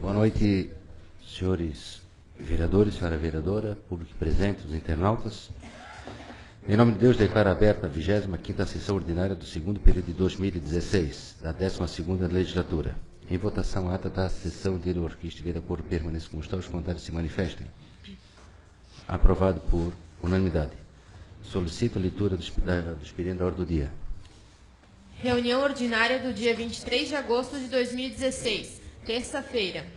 Boa noite, senhores vereadores, senhora vereadora, público presente, os internautas. Em nome de Deus, declaro aberta a 25ª sessão ordinária do segundo período de 2016, da 12ª legislatura. Em votação, a ata da sessão anterior, que estiver de acordo, permaneça como está, os contrários se manifestem. Aprovado por unanimidade. Solicito a leitura do expediente da ordem do dia. Reunião ordinária do dia 23 de agosto de 2016, terça-feira.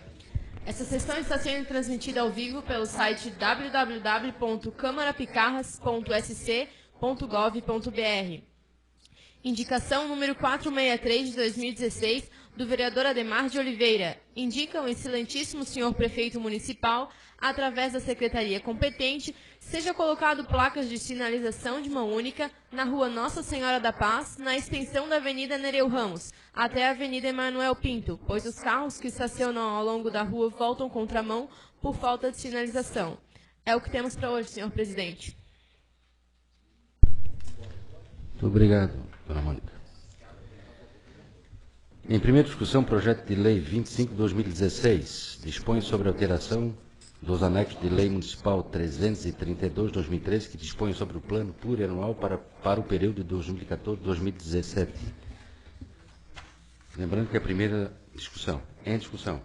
Essa sessão está sendo transmitida ao vivo pelo site www.camarapicarras.sc.gov.br. Indicação número 463 de 2016 do vereador Ademar de Oliveira. Indica o excelentíssimo senhor prefeito municipal, através da secretaria competente, seja colocado placas de sinalização de mão única na rua Nossa Senhora da Paz, na extensão da Avenida Nereu Ramos, até a Avenida Emanuel Pinto, pois os carros que estacionam ao longo da rua voltam contramão por falta de sinalização. É o que temos para hoje, senhor presidente. Muito obrigado, dona Mônica. Em primeira discussão, projeto de lei 25/2016 dispõe sobre a alteração dos anexos de lei municipal 332/2013, que dispõe sobre o plano plurianual para o período de 2014-2017. Lembrando que é a primeira discussão. Em discussão.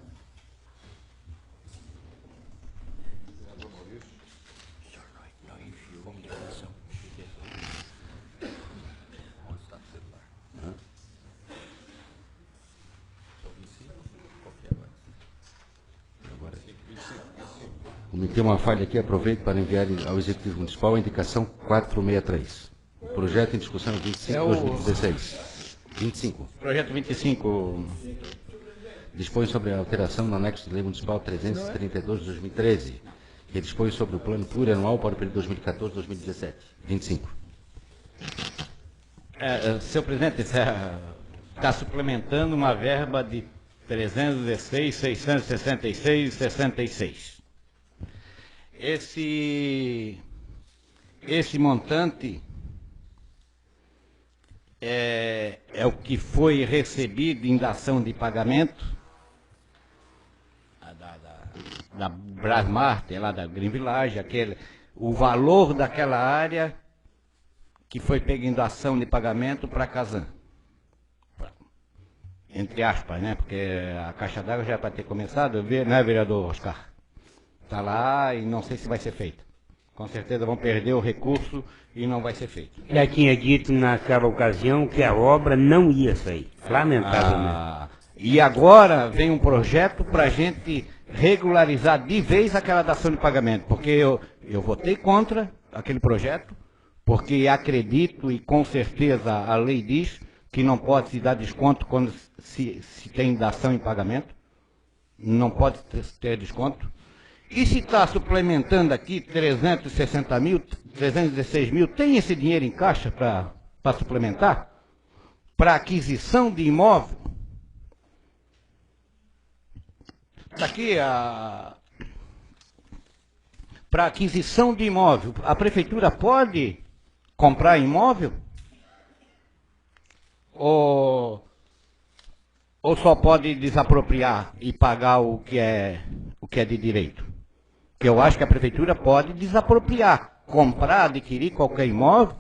Cometeu uma falha aqui, aproveito para enviar ao Executivo Municipal a indicação 463. Projeto em discussão 25/2016. 25. Projeto 25. Dispõe sobre a alteração no anexo de lei municipal 332/2013, que dispõe sobre o plano plurianual para o período 2014-2017. 25. Senhor presidente, está suplementando uma verba de 316, 666 e 66. Esse montante é o que foi recebido em dação de pagamento da Brasmart, lá da Green Village, o valor daquela área que foi pego em dação de pagamento para a Casan. Entre aspas, né? Porque a caixa d'água já é para ter começado, né, vereador Oscar? Está lá e não sei se vai ser feito. Com certeza vão perder o recurso e não vai ser feito. Já tinha dito naquela ocasião que a obra não ia sair, lamentavelmente. E agora vem um projeto para a gente regularizar de vez aquela dação de pagamento, porque eu votei contra aquele projeto, porque acredito e com certeza a lei diz que não pode se dar desconto quando se tem dação em pagamento, não pode ter desconto. E se está suplementando aqui 360 mil, 316 mil, tem esse dinheiro em caixa para suplementar? Para aquisição de imóvel? Está aqui para aquisição de imóvel. A prefeitura pode comprar imóvel? Ou só pode desapropriar e pagar o que é de direito? Que eu acho que a prefeitura pode desapropriar, comprar, adquirir qualquer imóvel,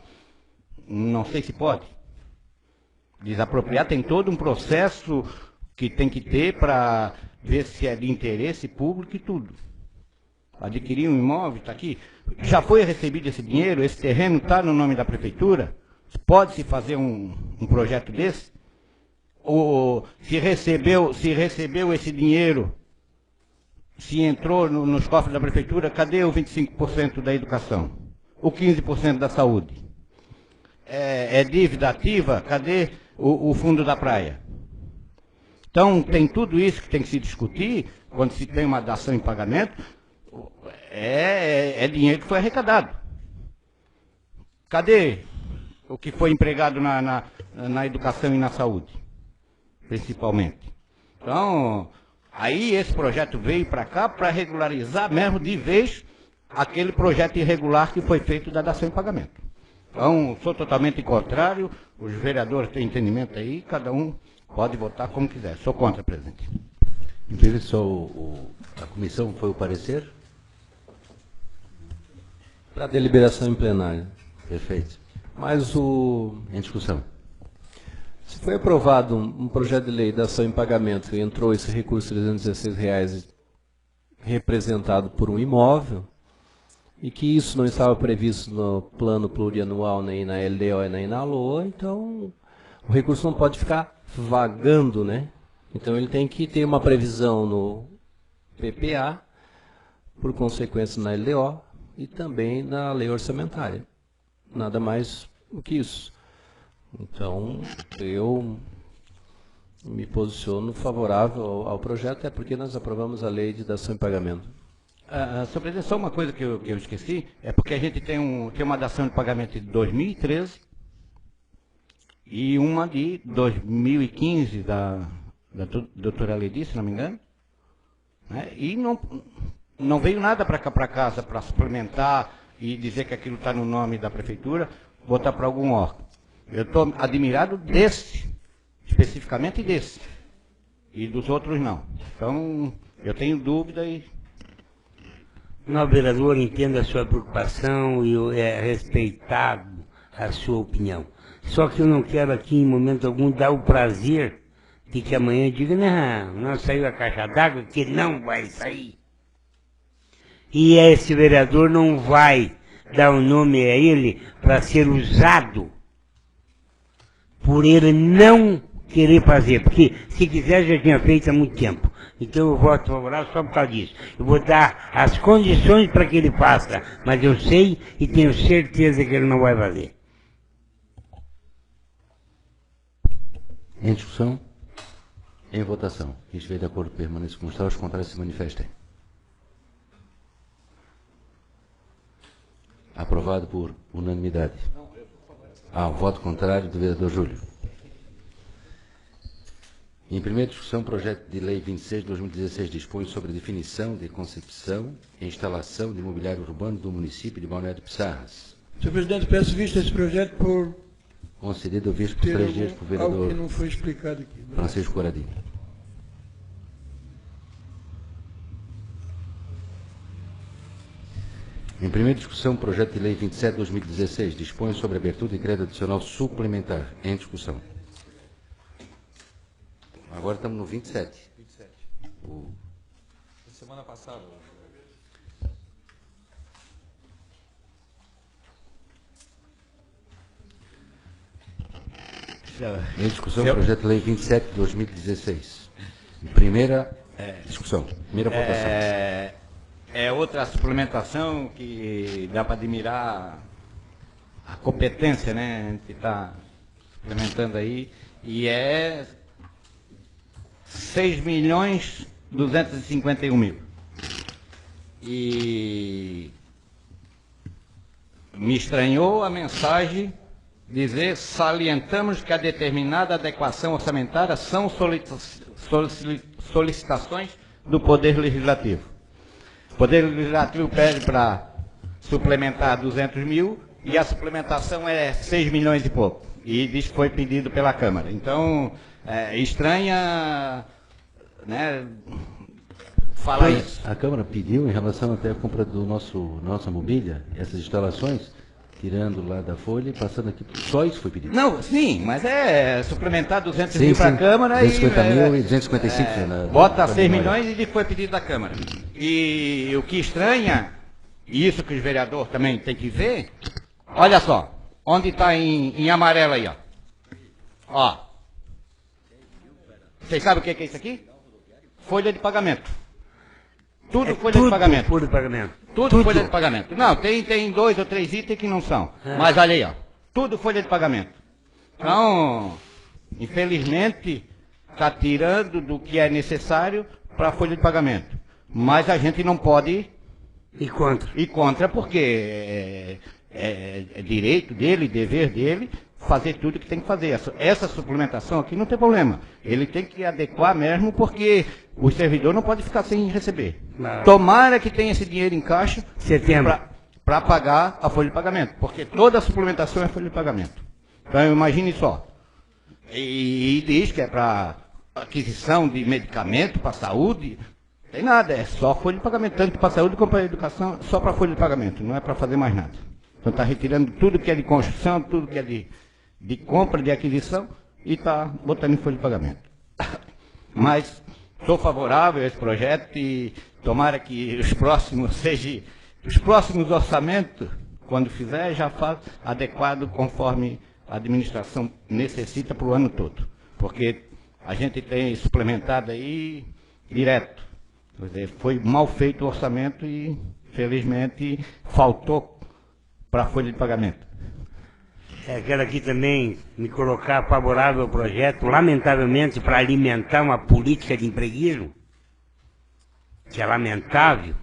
não sei se pode. Desapropriar tem todo um processo que tem que ter para ver se é de interesse público e tudo. Adquirir um imóvel, está aqui. Já foi recebido esse dinheiro, esse terreno está no nome da prefeitura? Pode-se fazer um projeto desse? Ou se recebeu esse dinheiro, se entrou nos cofres da prefeitura, cadê o 25% da educação? O 15% da saúde? É dívida ativa? Cadê o fundo da praia? Então, tem tudo isso que tem que se discutir quando se tem uma dação em pagamento. É dinheiro que foi arrecadado. Cadê o que foi empregado na educação e na saúde, principalmente? Então, aí esse projeto veio para cá para regularizar mesmo de vez aquele projeto irregular que foi feito da dação em pagamento. Então, sou totalmente contrário, os vereadores têm entendimento aí, cada um pode votar como quiser. Sou contra, presidente. Em primeiro, só a comissão foi o parecer? Para deliberação em plenário. Perfeito. Mas Em discussão. se foi aprovado um projeto de lei da ação em pagamento e entrou esse recurso de R$316 representado por um imóvel, e que isso não estava previsto no plano plurianual, nem na LDO, nem na LOA, então o recurso não pode ficar vagando, né? Então ele tem que ter uma previsão no PPA, por consequência na LDO, e também na lei orçamentária. Nada mais do que isso. Então, eu me posiciono favorável ao projeto, é porque nós aprovamos a lei de dação em pagamento. Senhor presidente, só uma coisa que eu esqueci, é porque a gente tem uma dação de pagamento de 2013 e uma de 2015 da doutora Ledi, se não me engano, né? E não veio nada para cá para casa para suplementar e dizer que aquilo está no nome da prefeitura, botar para algum órgão. Eu estou admirado desse, especificamente desse, e dos outros não. Então, eu tenho dúvida e... Não, vereador, entendo a sua preocupação e é respeitado a sua opinião. Só que eu não quero aqui, em momento algum, dar o prazer de que amanhã diga, não saiu a caixa d'água, que não vai sair. E esse vereador não vai dar o nome a ele para ser usado por ele não querer fazer, porque se quiser já tinha feito há muito tempo. Então eu voto favorável só por causa disso. Eu vou dar as condições para que ele faça, mas eu sei e tenho certeza que ele não vai fazer. Em discussão? Em votação. Quem estiver de acordo permaneça como está, os contrários se manifestem. Aprovado por unanimidade. O voto contrário do vereador Júlio. Em primeira discussão, projeto de lei 26 de 2016 dispõe sobre a definição de concepção e instalação de imobiliário urbano do município de Balneário de Pissarras. Senhor presidente, peço vista esse projeto por Concedido o visto por ter 3 dias para o algo que vereador não foi explicado aqui. Francisco Coradinho. Em primeira discussão, projeto de lei 27 de 2016 dispõe sobre a abertura de crédito adicional suplementar. Em discussão. Agora estamos no 27. 27. Semana passada. Em discussão, projeto de lei 27 de 2016. Primeira discussão. Primeira votação. É outra suplementação que dá para admirar a competência, né? A gente está suplementando aí. E é 6.251.000. E me estranhou a mensagem dizer: salientamos que a determinada adequação orçamentária são solicitações do Poder Legislativo. O Poder Legislativo pede para suplementar 200 mil e a suplementação é 6 milhões e pouco. E diz que foi pedido pela Câmara. Então, estranha, né, falar isso. A Câmara pediu, em relação até à compra do nossa mobília, essas instalações, tirando lá da folha e passando aqui, só isso foi pedido. Não, sim, mas é suplementar 200 mil para a Câmara 250 e... mil e 255 bota 6 milhões e diz que foi pedido da Câmara. E o que estranha, e isso que os vereadores também têm que ver, olha só, onde está em amarelo aí, ó. Vocês sabem o que é isso aqui? Folha de pagamento. Tudo folha de pagamento. Folha de pagamento. Tudo folha de pagamento. Não, tem 2 ou 3 itens que não são. Mas olha aí, ó. Tudo folha de pagamento. Então, infelizmente, está tirando do que é necessário para a folha de pagamento. Mas a gente não pode ir contra. Ir contra porque é direito dele, dever dele, fazer tudo que tem que fazer. Essa suplementação aqui não tem problema. Ele tem que adequar mesmo, porque o servidor não pode ficar sem receber. Claro. Tomara que tenha esse dinheiro em caixa Setembro. para pagar a folha de pagamento, porque toda a suplementação é folha de pagamento. Então imagine só. E diz que é para aquisição de medicamento para a saúde, tem nada, é só folha de pagamento, tanto para a saúde como para a educação, só para folha de pagamento, não é para fazer mais nada. Então está retirando tudo que é de construção, tudo que é de compra, de aquisição, e está botando em folha de pagamento. Mas sou favorável a esse projeto e tomara que os próximos orçamentos, quando fizer, já faça adequado conforme a administração necessita para o ano todo. Porque a gente tem suplementado aí direto. Quer dizer, foi mal feito o orçamento e, felizmente, faltou para a folha de pagamento. Quero aqui também me colocar favorável ao projeto, lamentavelmente, para alimentar uma política de empreguismo, que é lamentável,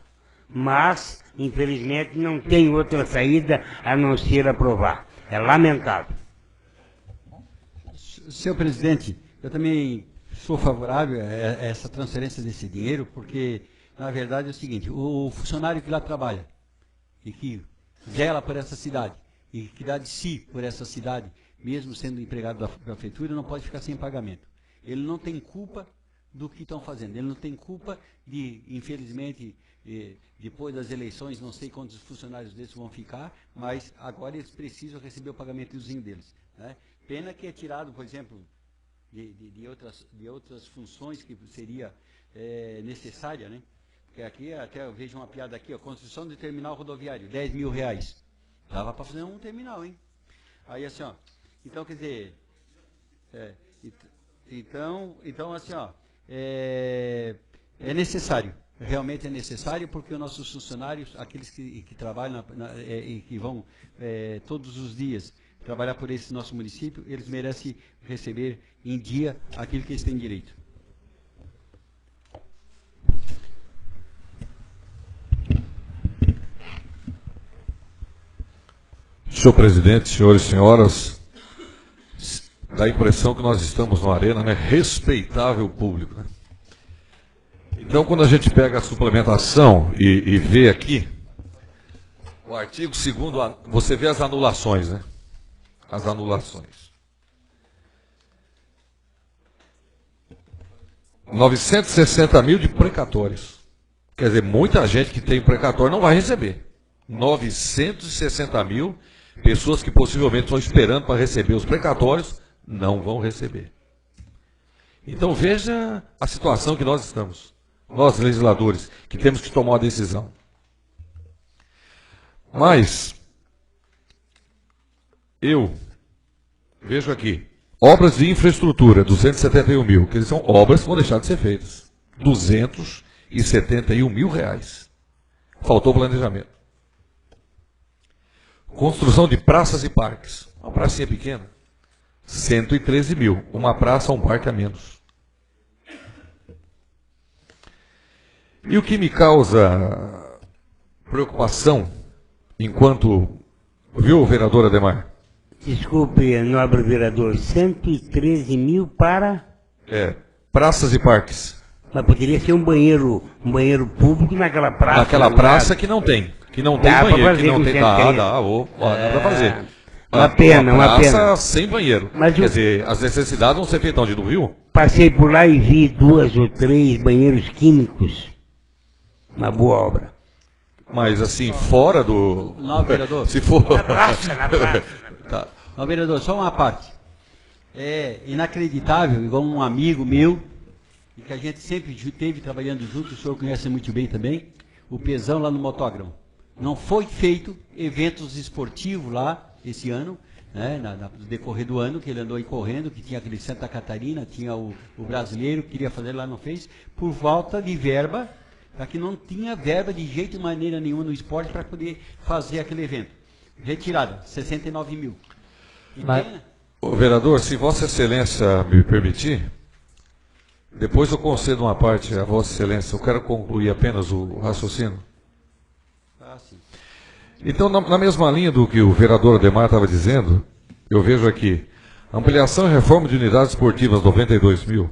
mas, infelizmente, não tem outra saída a não ser aprovar. É lamentável. Senhor presidente, eu também sou favorável a essa transferência desse dinheiro, porque, na verdade, é o seguinte, o funcionário que lá trabalha e que zela por essa cidade, e que dá de si por essa cidade, mesmo sendo empregado da prefeitura, não pode ficar sem pagamento. Ele não tem culpa do que estão fazendo, ele não tem culpa de, infelizmente, depois das eleições, não sei quantos funcionários desses vão ficar, mas agora eles precisam receber o pagamentozinho deles, né? Pena que é tirado, por exemplo, de outras funções que seria necessária, né? Porque aqui, até eu vejo uma piada aqui, a construção de terminal rodoviário, R$10.000. Dava para fazer um terminal, hein? Aí assim, ó, então quer dizer, então assim, ó, é necessário, realmente é necessário, porque os nossos funcionários, aqueles que trabalham e que vão todos os dias trabalhar por esse nosso município, eles merecem receber em dia aquilo que eles têm direito. Senhor presidente, senhores e senhoras, dá a impressão que nós estamos numa arena, né, respeitável público, né? Então, quando a gente pega a suplementação e vê aqui, o artigo 2º, você vê as anulações, né? As anulações. 960 mil de precatórios. Quer dizer, muita gente que tem precatório não vai receber. 960 mil pessoas que possivelmente estão esperando para receber os precatórios, não vão receber. Então veja a situação que nós estamos. Nós, legisladores, que temos que tomar uma decisão. Mas, eu vejo aqui, obras de infraestrutura, 271 mil, que são obras que vão deixar de ser feitas. 271 mil reais. Faltou planejamento. Construção de praças e parques. Uma pracinha pequena. 113 mil. Uma praça, um parque a menos. E o que me causa preocupação, enquanto... Viu, vereador Ademar? Desculpe, nobre vereador, 113 mil para... praças e parques. Mas poderia ser um banheiro público naquela praça. Naquela praça que não tem. Que não tem banheiro, que não tem... Dá para fazer. Uma pena. Praça sem banheiro. Mas quer dizer, as necessidades vão ser feitas onde, não viu? Passei por lá e vi 2 ou 3 banheiros químicos. Uma boa obra. Mas assim, fora do... Não, vereador. Se for... Na praça. Tá. Não, vereador, só uma parte. É inacreditável, igual um amigo meu, e que a gente sempre esteve trabalhando junto, o senhor conhece muito bem também, o Pezão lá no Motódromo. Não foi feito eventos esportivos lá esse ano, né, no decorrer do ano, que ele andou aí correndo, que tinha aquele Santa Catarina, tinha o brasileiro, que queria fazer lá, não fez, por falta de verba, para que não tinha verba de jeito e maneira nenhuma no esporte para poder fazer aquele evento. Retirada, 69 mil. Ô, vereador, se Vossa Excelência me permitir, depois eu concedo uma parte a Vossa Excelência, eu quero concluir apenas o raciocínio. Então, na mesma linha do que o vereador Ademar estava dizendo, eu vejo aqui, ampliação e reforma de unidades esportivas, 92 mil.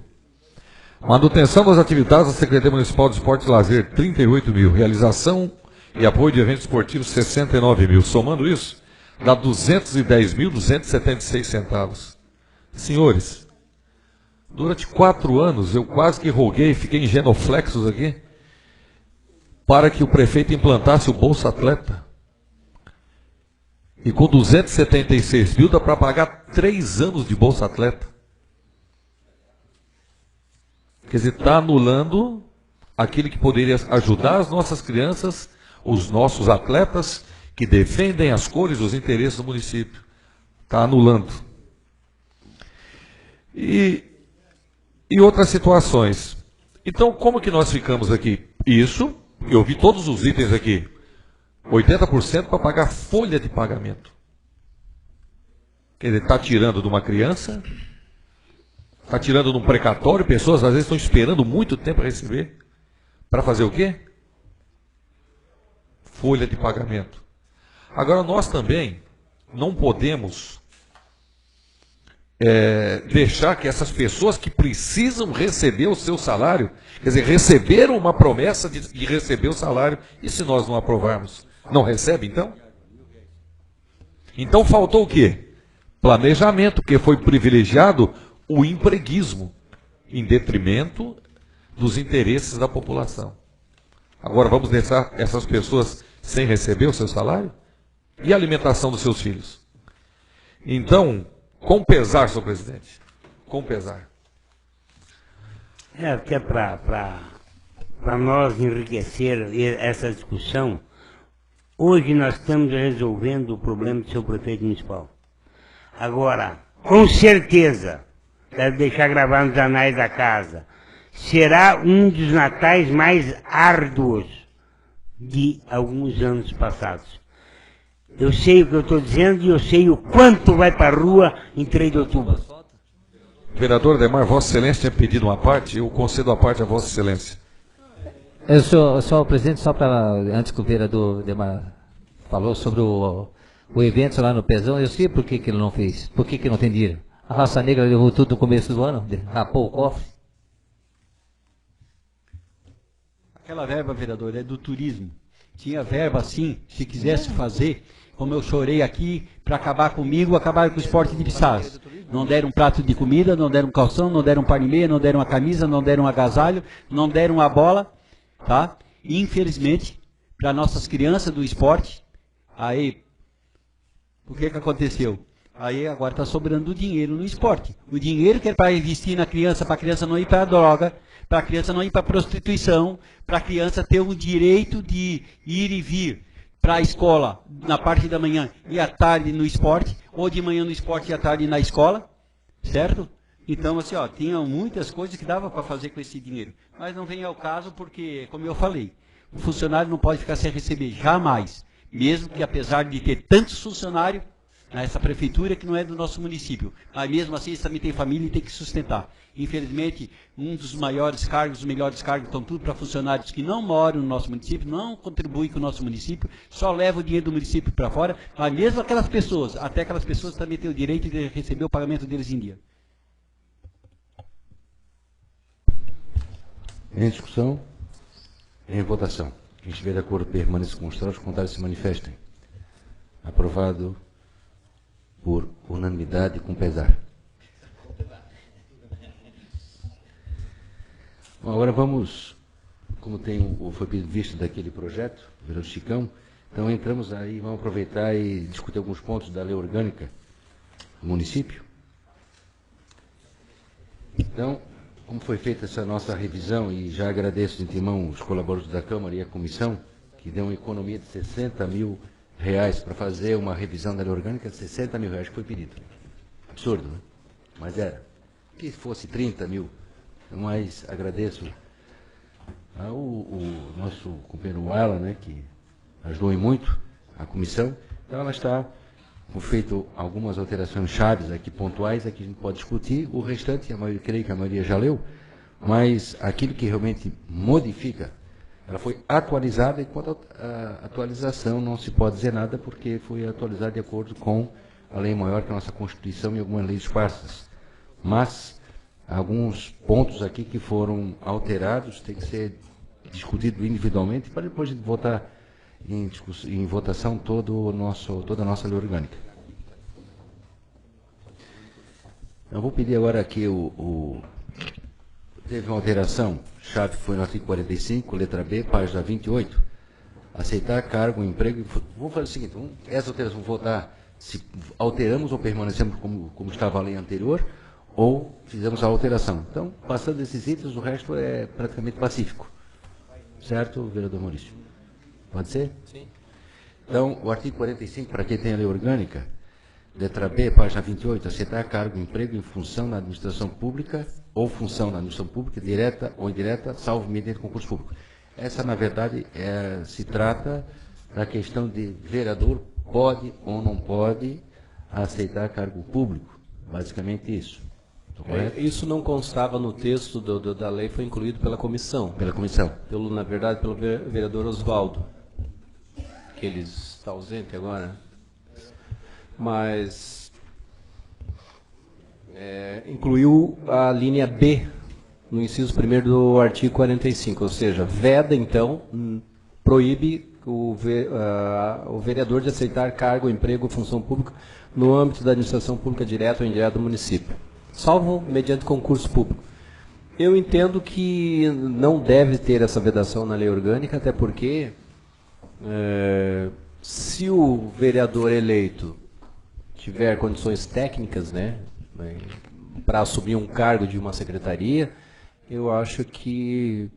Manutenção das atividades da Secretaria Municipal de Esporte e Lazer, 38 mil. Realização e apoio de eventos esportivos, 69 mil. Somando isso, dá 210.276 centavos. Senhores, Durante 4 anos, eu quase que roguei, fiquei em genoflexos aqui, para que o prefeito implantasse o Bolsa Atleta. E com 276 mil dá para pagar 3 anos de Bolsa Atleta. Quer dizer, está anulando aquilo que poderia ajudar as nossas crianças, os nossos atletas que defendem as cores, os interesses do município. Está anulando. E outras situações. Então, como que nós ficamos aqui? Isso, eu vi todos os itens aqui. 80% para pagar folha de pagamento. Quer dizer, está tirando de uma criança, está tirando de um precatório, pessoas às vezes estão esperando muito tempo para receber. Para fazer o quê? Folha de pagamento. Agora, nós também não podemos deixar que essas pessoas que precisam receber o seu salário, quer dizer, receberam uma promessa de receber o salário, e se nós não aprovarmos, não recebe então? Então faltou o quê? Planejamento, porque foi privilegiado o empreguismo, em detrimento dos interesses da população. Agora vamos deixar essas pessoas sem receber o seu salário? E a alimentação dos seus filhos? Então, com pesar, senhor presidente, com pesar. Até para nós enriquecer essa discussão, hoje nós estamos resolvendo o problema do seu prefeito municipal. Agora, com certeza, deve deixar gravar nos anais da casa, será um dos natais mais árduos de alguns anos passados. Eu sei o que eu estou dizendo e eu sei o quanto vai para a rua em 3 de outubro. Vereador Ademar, Vossa Excelência tinha pedido uma parte, eu concedo a parte a Vossa Excelência. Senhor presidente, só para, antes que o vereador Ademar falou sobre o evento lá no Pezão, eu sei por que ele não fez, por que não tem dinheiro. A raça negra levou tudo no começo do ano, rapou o cofre. Aquela verba, vereador, é do turismo. Tinha verba, sim, se quisesse fazer, como eu chorei aqui, para acabar comigo, acabaram com o esporte de Pissarras. Não deram um prato de comida, não deram um calção, não deram um par e meia, não deram uma camisa, não deram um agasalho, não deram uma bola, tá? E, infelizmente, para nossas crianças do esporte, aí, o que aconteceu? Aí agora está sobrando dinheiro no esporte. O dinheiro que é para investir na criança, para a criança não ir para a droga, para a criança não ir para a prostituição, para a criança ter o direito de ir e vir para a escola na parte da manhã e à tarde no esporte, ou de manhã no esporte e à tarde na escola, certo? Então, assim, ó, tinha muitas coisas que dava para fazer com esse dinheiro. Mas não vem ao caso porque, como eu falei, o funcionário não pode ficar sem receber, jamais. Mesmo que, apesar de ter tantos funcionários, nessa prefeitura que não é do nosso município. Mas mesmo assim, eles também têm família e tem que sustentar. Infelizmente, um dos maiores cargos, os melhores cargos, estão tudo para funcionários que não moram no nosso município, não contribuem com o nosso município, só levam o dinheiro do município para fora, mas mesmo aquelas pessoas, até aquelas pessoas também têm o direito de receber o pagamento deles em dia. Em discussão, em votação. Quem estiver de acordo permaneça com os contrários, os contrários se manifestem. Aprovado por unanimidade com pesar. Bom, agora vamos, como foi visto daquele projeto, vereador Chicão, então entramos aí, vamos aproveitar e discutir alguns pontos da lei orgânica do município. Então, como foi feita essa nossa revisão, e já agradeço de antemão os colaboradores da Câmara e a comissão, que deu uma economia de 60 mil reais para fazer uma revisão da lei orgânica, 60 mil reais que foi pedido. Absurdo, né? Mas era. Que fosse 30 mil. Mas agradeço ao nosso companheiro Alan, né, que ajudou em muito a comissão. Então ela está com feito algumas alterações chaves aqui, pontuais, aqui a gente pode discutir. O restante, creio que a maioria já leu, mas aquilo que realmente modifica, ela foi atualizada, e quanto à atualização não se pode dizer nada, porque foi atualizada de acordo com a lei maior, que é a nossa Constituição, e algumas leis esparsas. Mas alguns pontos aqui que foram alterados têm que ser discutidos individualmente, para depois a gente votar em votação toda a nossa lei orgânica. Eu vou pedir agora aqui o Teve uma alteração, chave foi no artigo 45, letra B, página 28. Aceitar cargo, emprego... Vamos fazer o seguinte, essa alteração, vamos votar se alteramos ou permanecemos como estava a lei anterior, ou fizemos a alteração. Então, passando esses itens, o resto é praticamente pacífico. Certo, vereador Maurício? Pode ser? Sim. Então, o artigo 45, para quem tem a lei orgânica, letra B, página 28, aceitar cargo, emprego em função na administração pública ou função na administração pública, direta ou indireta, salvo mediante concurso público. Essa, na verdade, se trata da questão de vereador pode ou não pode aceitar cargo público. Basicamente isso. Isso não constava no texto da lei, foi incluído pela comissão. Pela comissão. Na verdade, pelo vereador Oswaldo, que ele está ausente agora. Mas incluiu a linha B no inciso 1º do artigo 45, ou seja, veda, então, proíbe o vereador de aceitar cargo, emprego ou função pública no âmbito da administração pública direta ou indireta do município, salvo mediante concurso público. Eu entendo que não deve ter essa vedação na lei orgânica, até porque se o vereador eleito tiver condições técnicas, né, para assumir um cargo de uma secretaria, eu acho que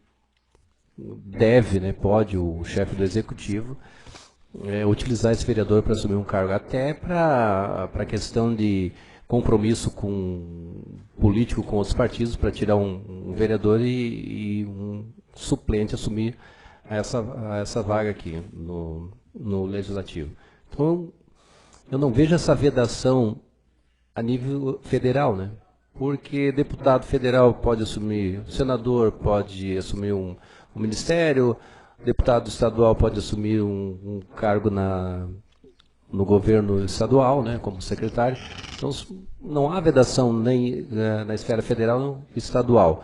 deve, né, pode o chefe do executivo utilizar esse vereador para assumir um cargo, até para a questão de compromisso político com outros partidos, para tirar um vereador e um suplente assumir essa vaga aqui no Legislativo. Então, eu não vejo essa vedação a nível federal, né? Porque deputado federal pode assumir, senador pode assumir um ministério, deputado estadual pode assumir um cargo no governo estadual, né, como secretário. Então, não há vedação nem na esfera federal nem estadual.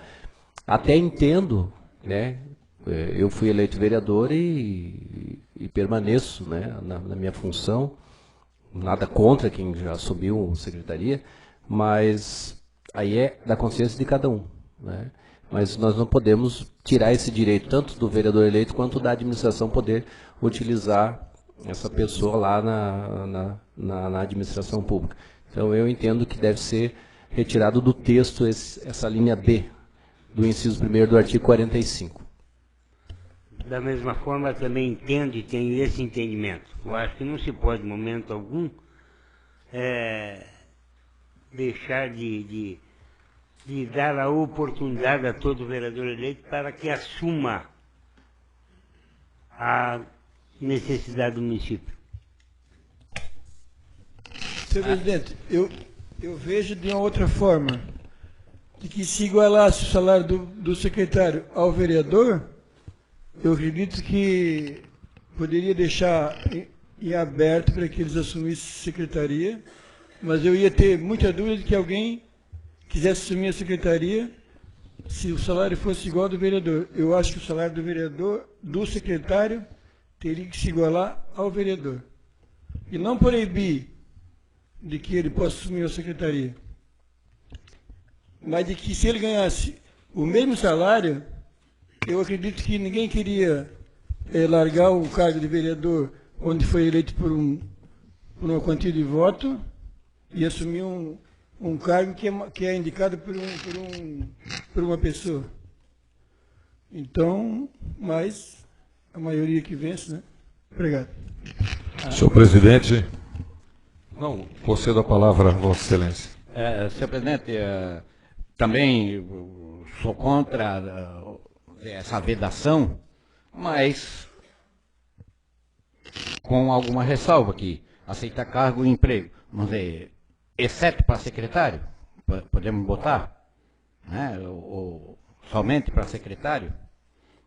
Até entendo, né, eu fui eleito vereador e permaneço, né, na minha função, nada contra quem já assumiu secretaria, mas aí é da consciência de cada um, né? Mas nós não podemos tirar esse direito, tanto do vereador eleito, quanto da administração poder utilizar essa pessoa lá na administração pública. Então, eu entendo que deve ser retirado do texto essa linha B, do inciso 1º do artigo 45. Da mesma forma, também entendo e tenho esse entendimento. Eu acho que não se pode, em momento algum, deixar de dar a oportunidade a todo vereador eleito para que assuma a necessidade do município. Senhor presidente, eu vejo de uma outra forma, de que se igualasse o salário do secretário ao vereador, eu acredito que poderia deixar em aberto para que eles assumissem secretaria, mas eu ia ter muita dúvida de que alguém quisesse assumir a secretaria se o salário fosse igual ao do vereador. Eu acho que o salário do vereador, do secretário, teria que se igualar ao vereador. E não proibir de que ele possa assumir a secretaria, mas de que se ele ganhasse o mesmo salário, eu acredito que ninguém queria largar o cargo de vereador onde foi eleito por uma quantia de voto e assumir um cargo que é indicado por uma pessoa. Então, mas a maioria que vence, né? Obrigado. Senhor presidente, não, concedo a palavra a Vossa Excelência. Senhor presidente, também sou contra essa vedação, mas com alguma ressalva aqui. Aceitar cargo e emprego. Vamos dizer, exceto para secretário, podemos botar, né? Ou somente para secretário,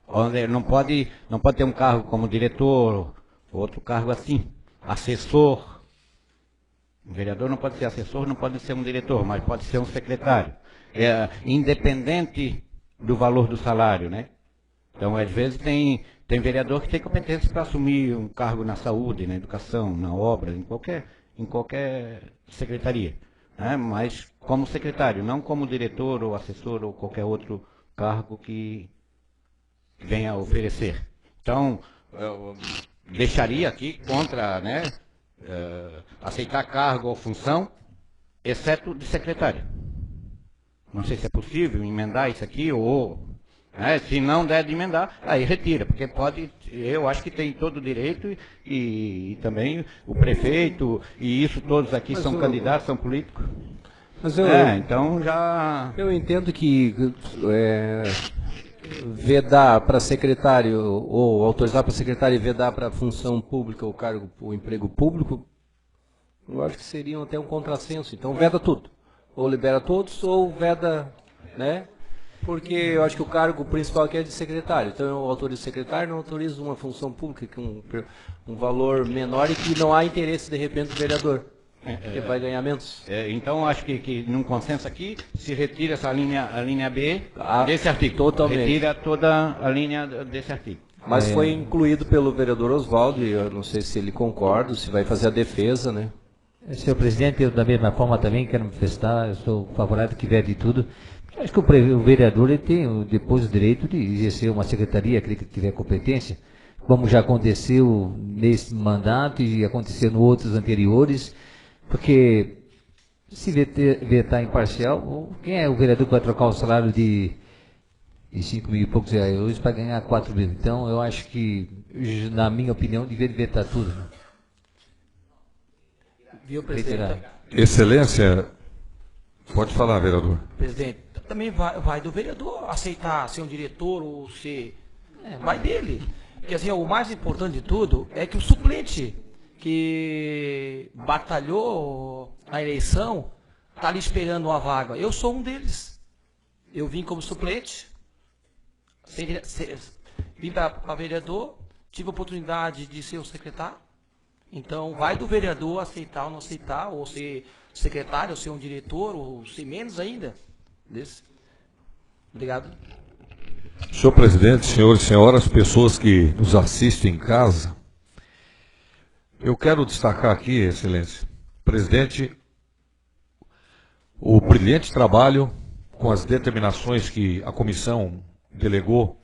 onde não pode ter um cargo como diretor, outro cargo assim, assessor. O vereador não pode ser assessor, não pode ser um diretor, mas pode ser um secretário, independente do valor do salário, né? Então, às vezes tem vereador que tem competência para assumir um cargo na saúde, na educação, na obra, em qualquer secretaria, né? Mas como secretário, não como diretor ou assessor ou qualquer outro cargo que venha a oferecer. Então, eu deixaria aqui contra, né, aceitar cargo ou função, exceto de secretário. Não sei se é possível emendar isso aqui, ou, né, se não der de emendar, aí retira, porque pode, eu acho que tem todo o direito, e também o prefeito, e isso todos aqui são candidatos, são políticos. Mas então já... Eu entendo que vedar para secretário, ou autorizar para secretário e vedar para função pública ou cargo, o emprego público, eu acho que seria até um contrassenso. Então veda tudo. Ou libera todos, ou veda, né? Porque eu acho que o cargo principal aqui é de secretário. Então eu autorizo secretário, não autorizo uma função pública com um valor menor e que não há interesse, de repente, do vereador. Porque vai ganhar menos. Então acho que num consenso aqui, se retira essa a linha B desse artigo. Totalmente. Retira toda a linha desse artigo. Mas foi incluído pelo vereador Oswaldo, e eu não sei se ele concorda, se vai fazer a defesa, né? Senhor presidente, eu da mesma forma também quero manifestar, eu sou favorável que vede tudo. Acho que o vereador ele tem depois o direito de exercer uma secretaria, aquele que tiver competência, como já aconteceu nesse mandato e aconteceu nos outros anteriores, porque se vetar imparcial, quem é o vereador que vai trocar o salário de 5 mil e poucos reais hoje para ganhar 4 mil? Então eu acho que, na minha opinião, deveria vetar tudo. Né? Viu, presidente? Excelência, pode falar, vereador. Presidente, também vai do vereador aceitar ser um diretor ou ser... vai dele. Porque assim, o mais importante de tudo é que o suplente que batalhou na eleição está ali esperando uma vaga. Eu sou um deles. Eu vim como suplente, vim para vereador, tive a oportunidade de ser o secretário. Então, vai do vereador aceitar ou não aceitar, ou ser secretário, ou ser um diretor, ou ser menos ainda. Desse. Obrigado. Senhor presidente, senhores e senhoras, pessoas que nos assistem em casa, eu quero destacar aqui, excelência, presidente, o brilhante trabalho com as determinações que a comissão delegou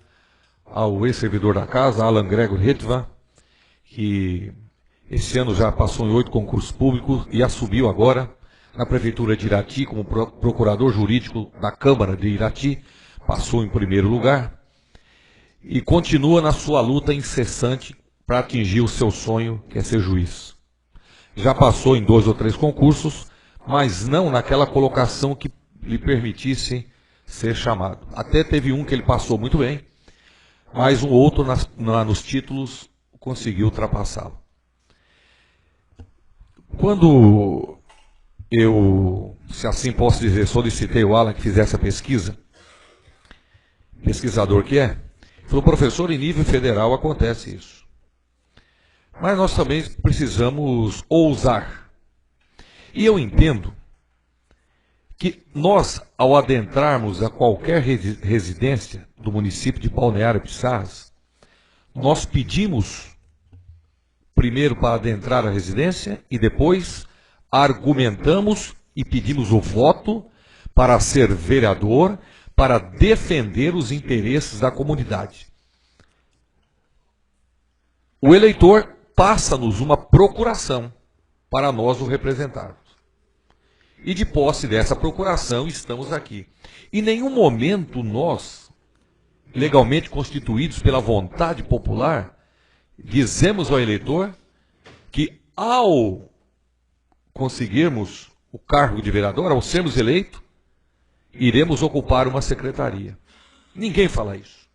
ao ex-servidor da casa, Alan Gregor Hetva, que esse ano já passou em 8 concursos públicos e assumiu agora na Prefeitura de Irati como procurador jurídico da Câmara de Irati, passou em primeiro lugar e continua na sua luta incessante para atingir o seu sonho, que é ser juiz. Já passou em 2 ou 3 concursos, mas não naquela colocação que lhe permitisse ser chamado. Até teve um que ele passou muito bem, mas um outro nos títulos conseguiu ultrapassá-lo. Quando eu, se assim posso dizer, solicitei o Alan que fizesse a pesquisa, pesquisador que é, falou, professor, em nível federal acontece isso. Mas nós também precisamos ousar. E eu entendo que nós, ao adentrarmos a qualquer residência do município de Balneário Pissarras, nós pedimos primeiro para adentrar a residência e depois argumentamos e pedimos o voto para ser vereador, para defender os interesses da comunidade. O eleitor passa-nos uma procuração para nós o representarmos. E de posse dessa procuração estamos aqui. Em nenhum momento nós, legalmente constituídos pela vontade popular, dizemos ao eleitor que ao conseguirmos o cargo de vereador, ao sermos eleitos, iremos ocupar uma secretaria. Ninguém fala isso.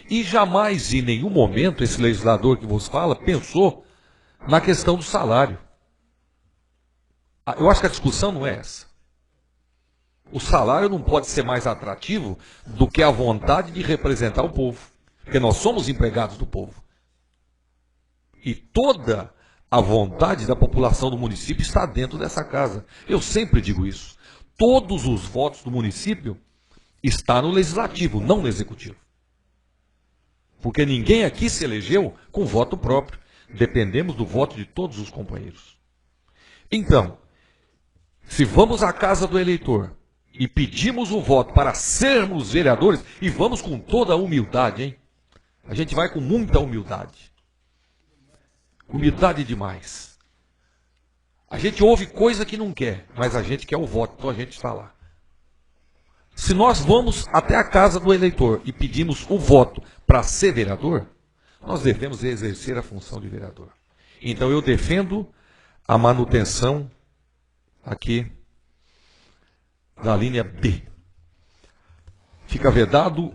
E jamais, em nenhum momento, esse legislador que vos fala pensou na questão do salário. Eu acho que a discussão não é essa. O salário não pode ser mais atrativo do que a vontade de representar o povo. Porque nós somos empregados do povo. E toda a vontade da população do município está dentro dessa casa. Eu sempre digo isso. Todos os votos do município estão no legislativo, não no executivo. Porque ninguém aqui se elegeu com voto próprio. Dependemos do voto de todos os companheiros. Então, se vamos à casa do eleitor e pedimos o voto para sermos vereadores, e vamos com toda a humildade, hein? A gente vai com muita humildade. Humildade demais. A gente ouve coisa que não quer, mas a gente quer o voto, então a gente está lá. Se nós vamos até a casa do eleitor e pedimos o voto para ser vereador, nós devemos exercer a função de vereador. Então eu defendo a manutenção aqui da linha B. Fica vedado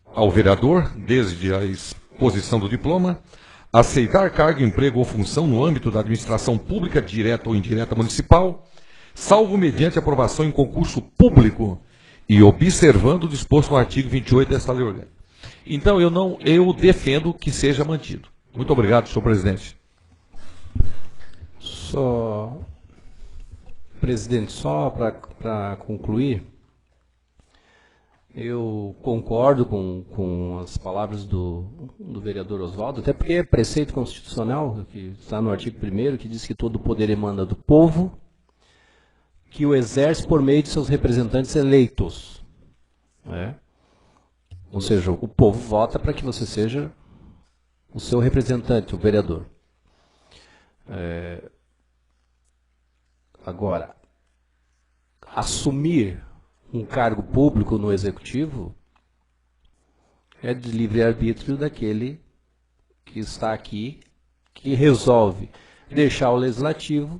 ao vereador, desde a exposição do diploma, aceitar cargo, emprego ou função no âmbito da administração pública, direta ou indireta municipal, salvo mediante aprovação em concurso público e observando o disposto no artigo 28 desta lei orgânica. Então eu defendo que seja mantido. Muito obrigado, senhor presidente. Presidente, só para concluir, eu concordo com as palavras do vereador Oswaldo, até porque é preceito constitucional, que está no artigo 1º, que diz que todo poder emana do povo, que o exerce por meio de seus representantes eleitos. Né? Ou seja, o povo vota para que você seja o seu representante, o vereador. Agora, assumir um cargo público no executivo é de livre-arbítrio daquele que está aqui, que resolve deixar o legislativo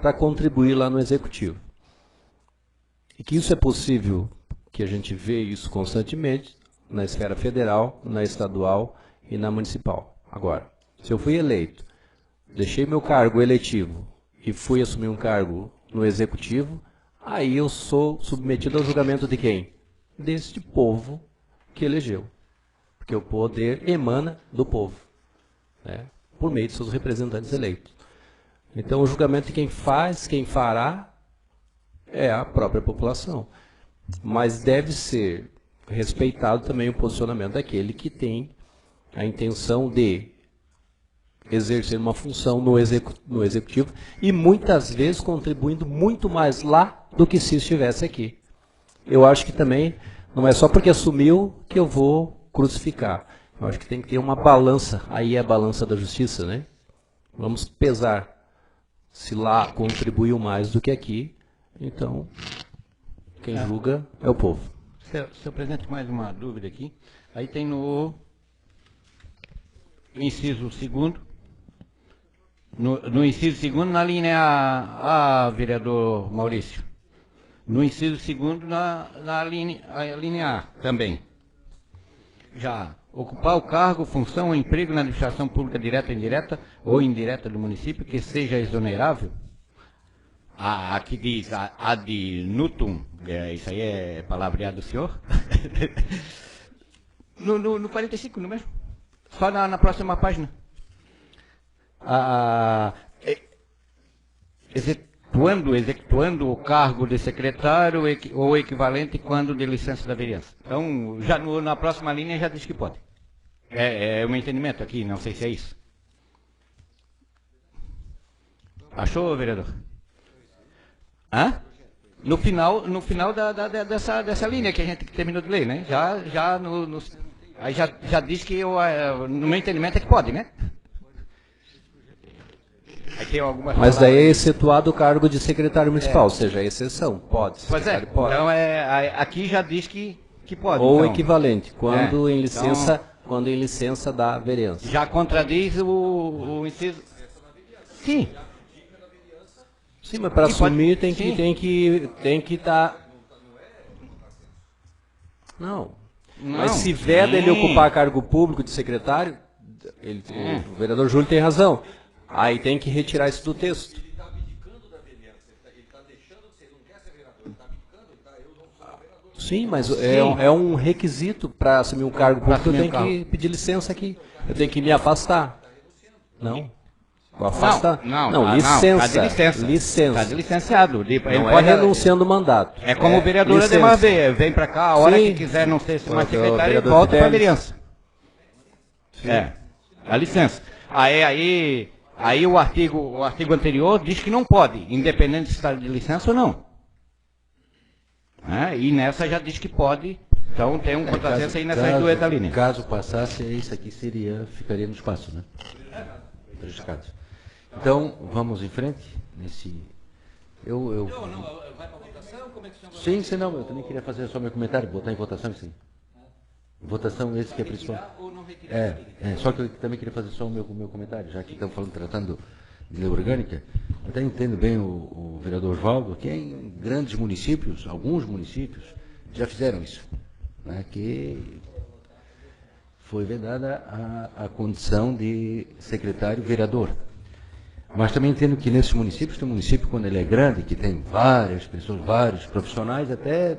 para contribuir lá no executivo. E que isso é possível, que a gente vê isso constantemente, na esfera federal, na estadual e na municipal. Agora, se eu fui eleito, deixei meu cargo eletivo e fui assumir um cargo no executivo, aí eu sou submetido ao julgamento de quem? Deste povo que elegeu. Porque o poder emana do povo, né? Por meio de seus representantes eleitos. Então o julgamento de quem faz, quem fará, é a própria população. Mas deve ser respeitado também o posicionamento daquele que tem a intenção de exercer uma função no executivo e muitas vezes contribuindo muito mais lá do que se estivesse aqui. Eu acho que também não é só porque assumiu que eu vou crucificar. Eu acho que tem que ter uma balança, aí é a balança da justiça, né? Vamos pesar se lá contribuiu mais do que aqui, então quem julga é o povo. Senhor presidente, mais uma dúvida aqui. Aí tem no inciso 2º, no inciso 2º, na linha A, vereador Maurício. No inciso 2º, na linha A também. Já, ocupar o cargo, função ou emprego na administração pública direta, indireta ou indireta do município que seja exonerável. Aqui diz ad nutum, isso aí é palavreado do senhor. no 45, não é mesmo? Só na próxima página. Execuando o cargo de secretário ou equivalente quando de licença da vereança. Então, já na próxima linha já diz que pode. É um entendimento aqui, não sei se é isso. Achou, vereador? Hã? No final dessa linha que a gente terminou de ler, né? Aí já diz que no meu entendimento é que pode, né? Aí tem algumas Mas daí é excetuado o cargo de secretário municipal, ou seja, é exceção, pode. Pois é, pode. então aqui já diz que pode. Ou então, equivalente, quando em licença da vereança. Já contradiz o inciso. Sim. Sim, mas para assumir tem que estar. Não. Mas se veda ele ocupar cargo público de secretário, o vereador Júlio tem razão. Aí tem que retirar isso do texto. Ele está abdicando da vereança, ele está deixando de ser, ele não quer ser vereador, ele está abdicando, eu não sou vereador. Sim, mas é um requisito para assumir um cargo público, eu tenho que pedir licença aqui. Eu tenho que me afastar. Não. Afastar? Não, licença. Está de licença. Licença. Está de licenciado. Ele não pode renunciando o mandato. É como o vereador Ademar vem para cá, a hora que quiser não ser mais secretário, ele volta para a vereança. A licença. Aí o artigo anterior diz que não pode, independente se está de licença ou não. né? E nessa já diz que pode, então tem um contrassenso aí nessas duas linhas. Caso passasse, isso aqui ficaria no espaço, né? Prejudicado. Então, vamos em frente nesse... Não, vai para votação? Como é que chama? Sim, não, eu também queria fazer só meu comentário, botar em votação, sim. Votação, esse que é a principal. Só que eu também queria fazer só o meu comentário, já que estamos tratando de lei orgânica. Eu até entendo bem o vereador Oswaldo, que em grandes municípios, alguns municípios, já fizeram isso, né, que foi vedada a condição de secretário vereador. Mas também entendo que nesses municípios, tem um município, quando ele é grande, que tem várias pessoas, vários profissionais, até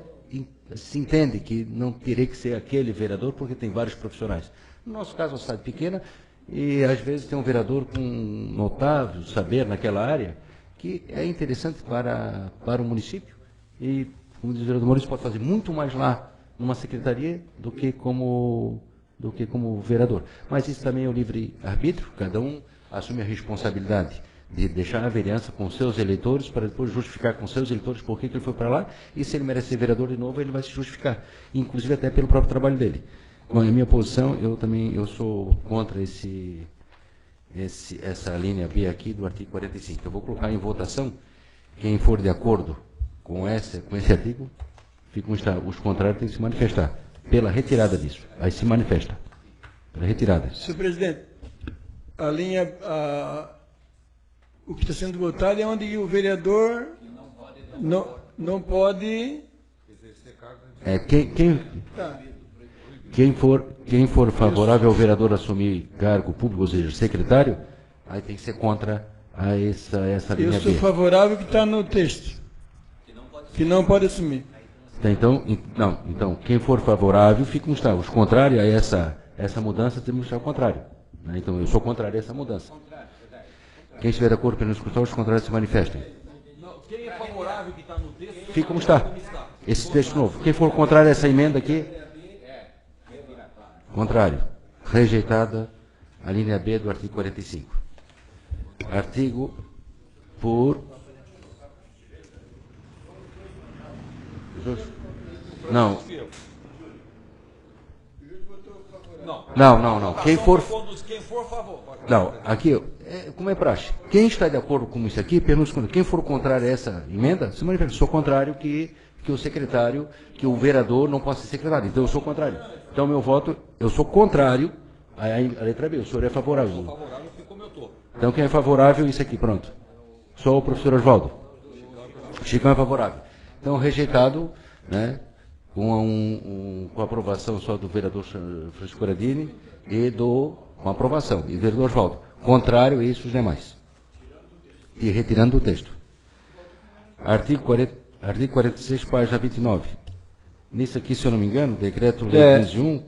se entende que não teria que ser aquele vereador, porque tem vários profissionais. No nosso caso, é uma cidade pequena, e às vezes tem um vereador com notável saber naquela área, que é interessante para o município. E, como diz o vereador Maurício, pode fazer muito mais lá numa secretaria do que como vereador. Mas isso também é o livre-arbítrio, cada um assume a responsabilidade de deixar a vereança com seus eleitores, para depois justificar com seus eleitores por que ele foi para lá, e se ele merece ser vereador de novo, ele vai se justificar, inclusive até pelo próprio trabalho dele. Com a minha posição, eu sou contra essa linha B aqui do artigo 45. Eu vou colocar em votação, quem for de acordo com esse artigo, os contrários têm que se manifestar pela retirada disso. Aí se manifesta. Pela retirada. Senhor presidente, o que está sendo votado é onde o vereador não pode... Quem for favorável ao vereador assumir cargo público, ou seja, secretário, aí tem que ser contra essa linha B. Eu sou favorável que está no texto, que não pode assumir. Então, quem for favorável, fica como está. Os contrários a essa mudança, temos que estar ao contrário. Né? Então, eu sou contrário a essa mudança. Quem estiver de acordo pelo discussão, os contrários se manifestem. Quem é favorável que está no texto... Fica como está. Esse texto novo. Quem for contrário a essa emenda aqui... Contrário. Rejeitada a linha B do artigo 45. Artigo por... Não. Não. Quem for favor. Não, aqui, como é praxe. Quem está de acordo com isso aqui, quem for contrário a essa emenda, se manifesta. Sou contrário que o secretário, que o vereador não possa ser secretário. Então eu sou contrário. Então meu voto, eu sou contrário à letra B. O senhor é favorável. Então quem é favorável, isso aqui, pronto. Sou o professor Oswaldo. Chicão é favorável. Então rejeitado, né? Com a aprovação só do vereador Francisco Coradini e com a aprovação, e do vereador Oswaldo. Contrário a isso, os demais. E retirando o texto. Artigo 46, página 29. Nisso aqui, se eu não me engano, decreto-lei 15.1,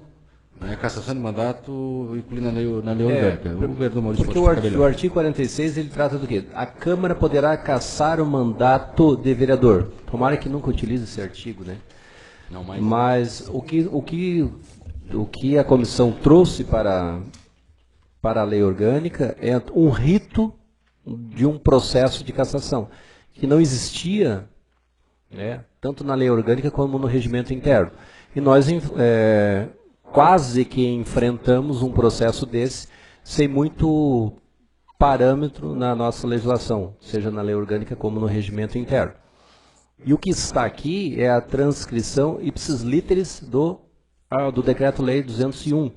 cassação de mandato incluindo na lei orgânica. O vereador Maurício porque o artigo 46, ele trata do quê? A Câmara poderá cassar o mandato de vereador. Tomara que nunca utilize esse artigo, né? Não, mas o que a comissão trouxe para a lei orgânica é um rito de um processo de cassação, que não existia, né, tanto na lei orgânica como no regimento interno. E nós quase que enfrentamos um processo desse sem muito parâmetro na nossa legislação, seja na lei orgânica como no regimento interno. E o que está aqui é a transcrição ipsis literis do Decreto-Lei 201,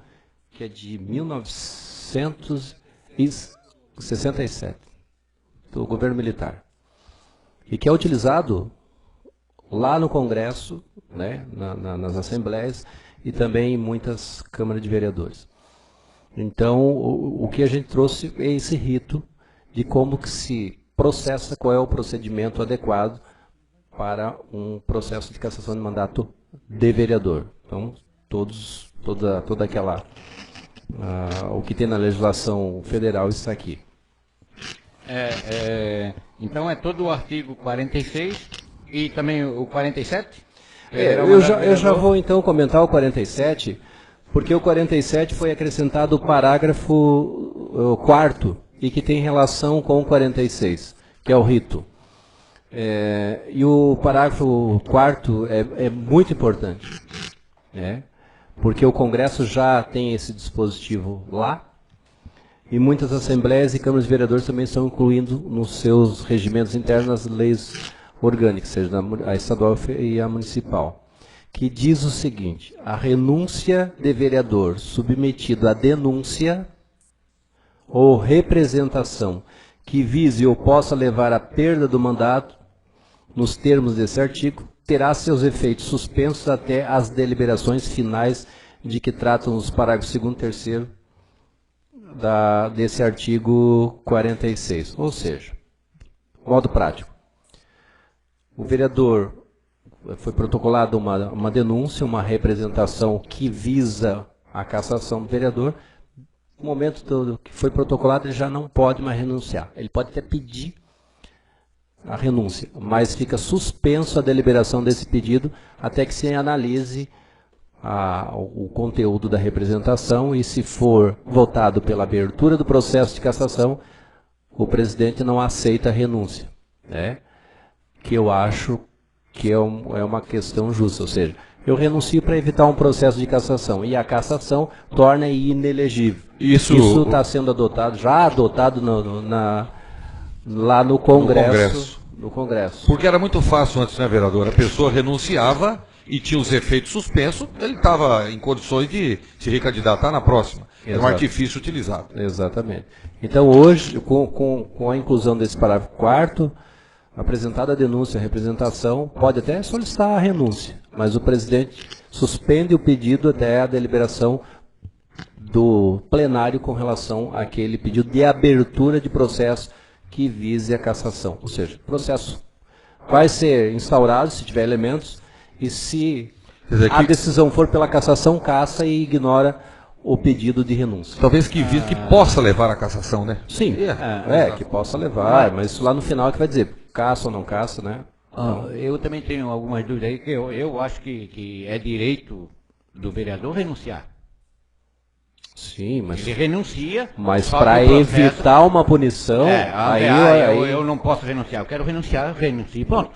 que é de 1967, do governo militar. E que é utilizado lá no Congresso, né, nas assembleias, e também em muitas câmaras de vereadores. Então, o que a gente trouxe é esse rito de como que se processa, qual é o procedimento adequado para um processo de cassação de mandato de vereador. Então, toda aquela... o que tem na legislação federal está aqui. Então, é todo o artigo 46 e também o 47? Eu já vou então comentar o 47, porque o 47 foi acrescentado o parágrafo 4º e que tem relação com o 46, que é o rito. E o parágrafo 4º é muito importante, né? Porque o Congresso já tem esse dispositivo lá, e muitas assembleias e câmaras de vereadores também estão incluindo nos seus regimentos internos as leis orgânicas, seja a estadual e a municipal, que diz o seguinte: a renúncia de vereador submetido à denúncia ou representação que vise ou possa levar à perda do mandato, nos termos desse artigo, terá seus efeitos suspensos até as deliberações finais de que tratam os parágrafos 2º e 3º desse artigo 46. Ou seja, modo prático. O vereador, foi protocolada uma denúncia, uma representação que visa a cassação do vereador. No momento que foi protocolado, ele já não pode mais renunciar. Ele pode até pedir a renúncia, mas fica suspenso a deliberação desse pedido até que se analise o conteúdo da representação, e se for votado pela abertura do processo de cassação, o presidente não aceita a renúncia, né? Que eu acho que é uma questão justa, ou seja, eu renuncio para evitar um processo de cassação, e a cassação torna inelegível. Isso está sendo adotado, já adotado lá no Congresso. No Congresso. Porque era muito fácil antes, né, vereador? A pessoa renunciava e tinha os efeitos suspensos, ele estava em condições de se recandidatar na próxima. É um artifício utilizado. Exatamente. Então, hoje, com a inclusão desse parágrafo 4º, apresentada a denúncia, a representação, pode até solicitar a renúncia, mas o presidente suspende o pedido até a deliberação do plenário com relação àquele pedido de abertura de processo que vise a cassação. Ou seja, o processo vai ser instaurado se tiver elementos, e se a decisão for pela cassação, cassa e ignora o pedido de renúncia. Talvez que possa levar à cassação, né? Sim, que possa levar, mas isso lá no final é que vai dizer, caça ou não caça, né? Eu também tenho algumas dúvidas aí, que eu acho que é direito do vereador renunciar. Sim, mas ele renuncia. Mas para evitar uma punição, eu não posso renunciar. Eu quero renunciar, renuncio. Pronto.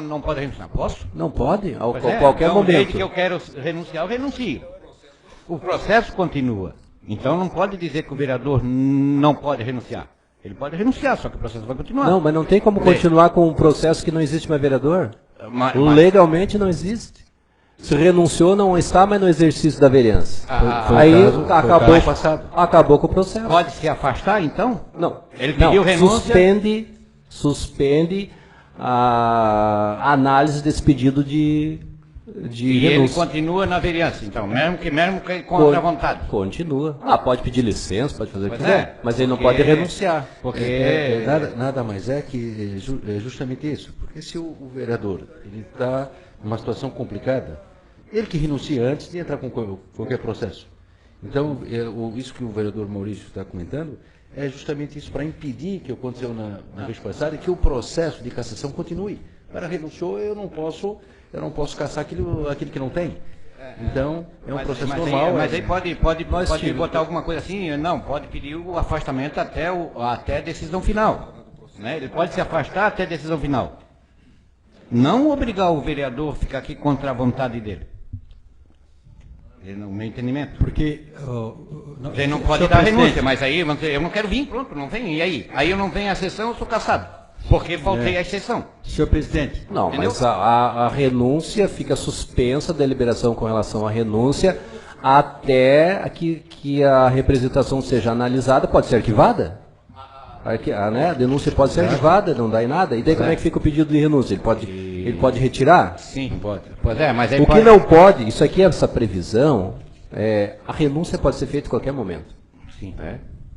Não pode renunciar. Posso? Não pode, a qualquer momento. Desde que eu quero renunciar, eu renuncio. O processo continua. Então não pode dizer que o vereador não pode renunciar. Ele pode renunciar, só que o processo vai continuar. Não, mas não tem como continuar com um processo que não existe mais vereador? Legalmente não existe. Se renunciou, não está mais no exercício da vereança. Aí acabou com o processo. Pode se afastar, então? Não. Ele pediu renúncia? Suspende a análise desse pedido de renúncia. Ele continua na vereança, então, mesmo que contra a vontade. Continua. Pode pedir licença, pode fazer o que quiser, mas ele não pode renunciar. Porque nada mais é que justamente isso. Porque se o vereador está numa situação complicada, ele que renuncia antes de entrar com qualquer processo. Então, isso que o vereador Maurício está comentando é justamente isso, para impedir, que aconteceu na vez passada, que o processo de cassação continue. Para renunciou, eu não posso cassar aquilo que não tem. Então, é um processo normal. Mas aí pode botar alguma coisa assim? Não, pode pedir o afastamento até a decisão final. Né? Ele pode se afastar até a decisão final. Não obrigar o vereador a ficar aqui contra a vontade dele. No meu entendimento. Porque ele não pode dar renúncia, mas aí eu não quero vir, pronto, não vem. E aí? Aí eu não venho à sessão, eu sou cassado. Porque faltei à sessão. Senhor presidente. Não, entendeu? Mas a renúncia fica suspensa, a deliberação com relação à renúncia, até que a representação seja analisada, pode ser arquivada. A denúncia pode ser arquivada, não dá em nada. E daí como é que fica o pedido de renúncia? Ele pode retirar? Sim, pode. Pois é, mas aí o que não pode, isso aqui, essa previsão, a renúncia pode ser feita em qualquer momento. Sim.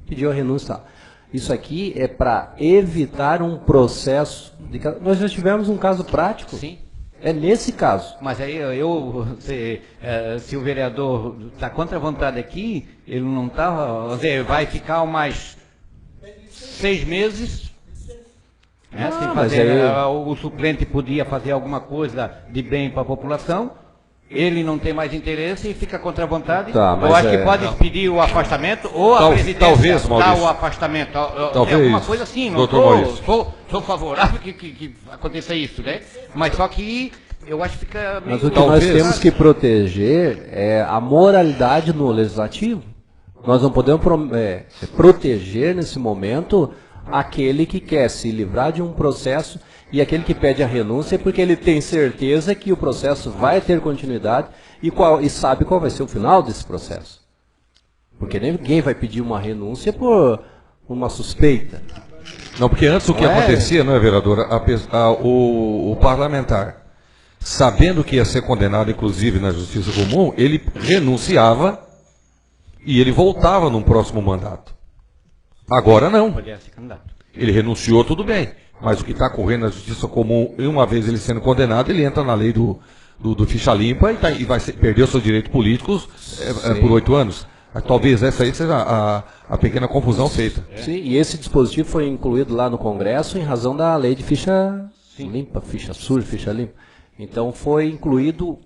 Pediu a renúncia. Isso aqui é para evitar um processo. Nós já tivemos um caso prático. Sim. É nesse caso. Mas aí se o vereador está contra a vontade aqui, ele não está, vai ficar mais 6 meses, sem fazer, o suplente podia fazer alguma coisa de bem para a população, ele não tem mais interesse e fica contra a vontade. Tá, mas eu acho que é- pode pedir o afastamento ou a Tal- presidência talvez, dar Maurício. o afastamento. Talvez, Alguma coisa assim, não doutor Maurício. sou favorável que aconteça isso, né? Mas só que eu acho que fica meio... Mas o que Talvez. nós temos que proteger é a moralidade no legislativo. Nós não podemos proteger nesse momento aquele que quer se livrar de um processo e aquele que pede a renúncia porque ele tem certeza que o processo vai ter continuidade e sabe qual vai ser o final desse processo. Porque ninguém vai pedir uma renúncia por uma suspeita. Não, porque antes o que Não é? acontecia, não é, vereadora? O parlamentar, sabendo que ia ser condenado, inclusive, na Justiça Comum, ele renunciava e ele voltava num próximo mandato. Agora não. Poderia ser candidato. Ele renunciou, tudo bem. Mas o que está correndo na Justiça Comum, e uma vez ele sendo condenado, ele entra na lei do ficha limpa e vai perder os seus direitos políticos por 8 anos. Talvez essa aí seja a pequena confusão feita. Sim, e esse dispositivo foi incluído lá no Congresso em razão da lei de ficha limpa, ficha suja, ficha limpa. Então foi incluído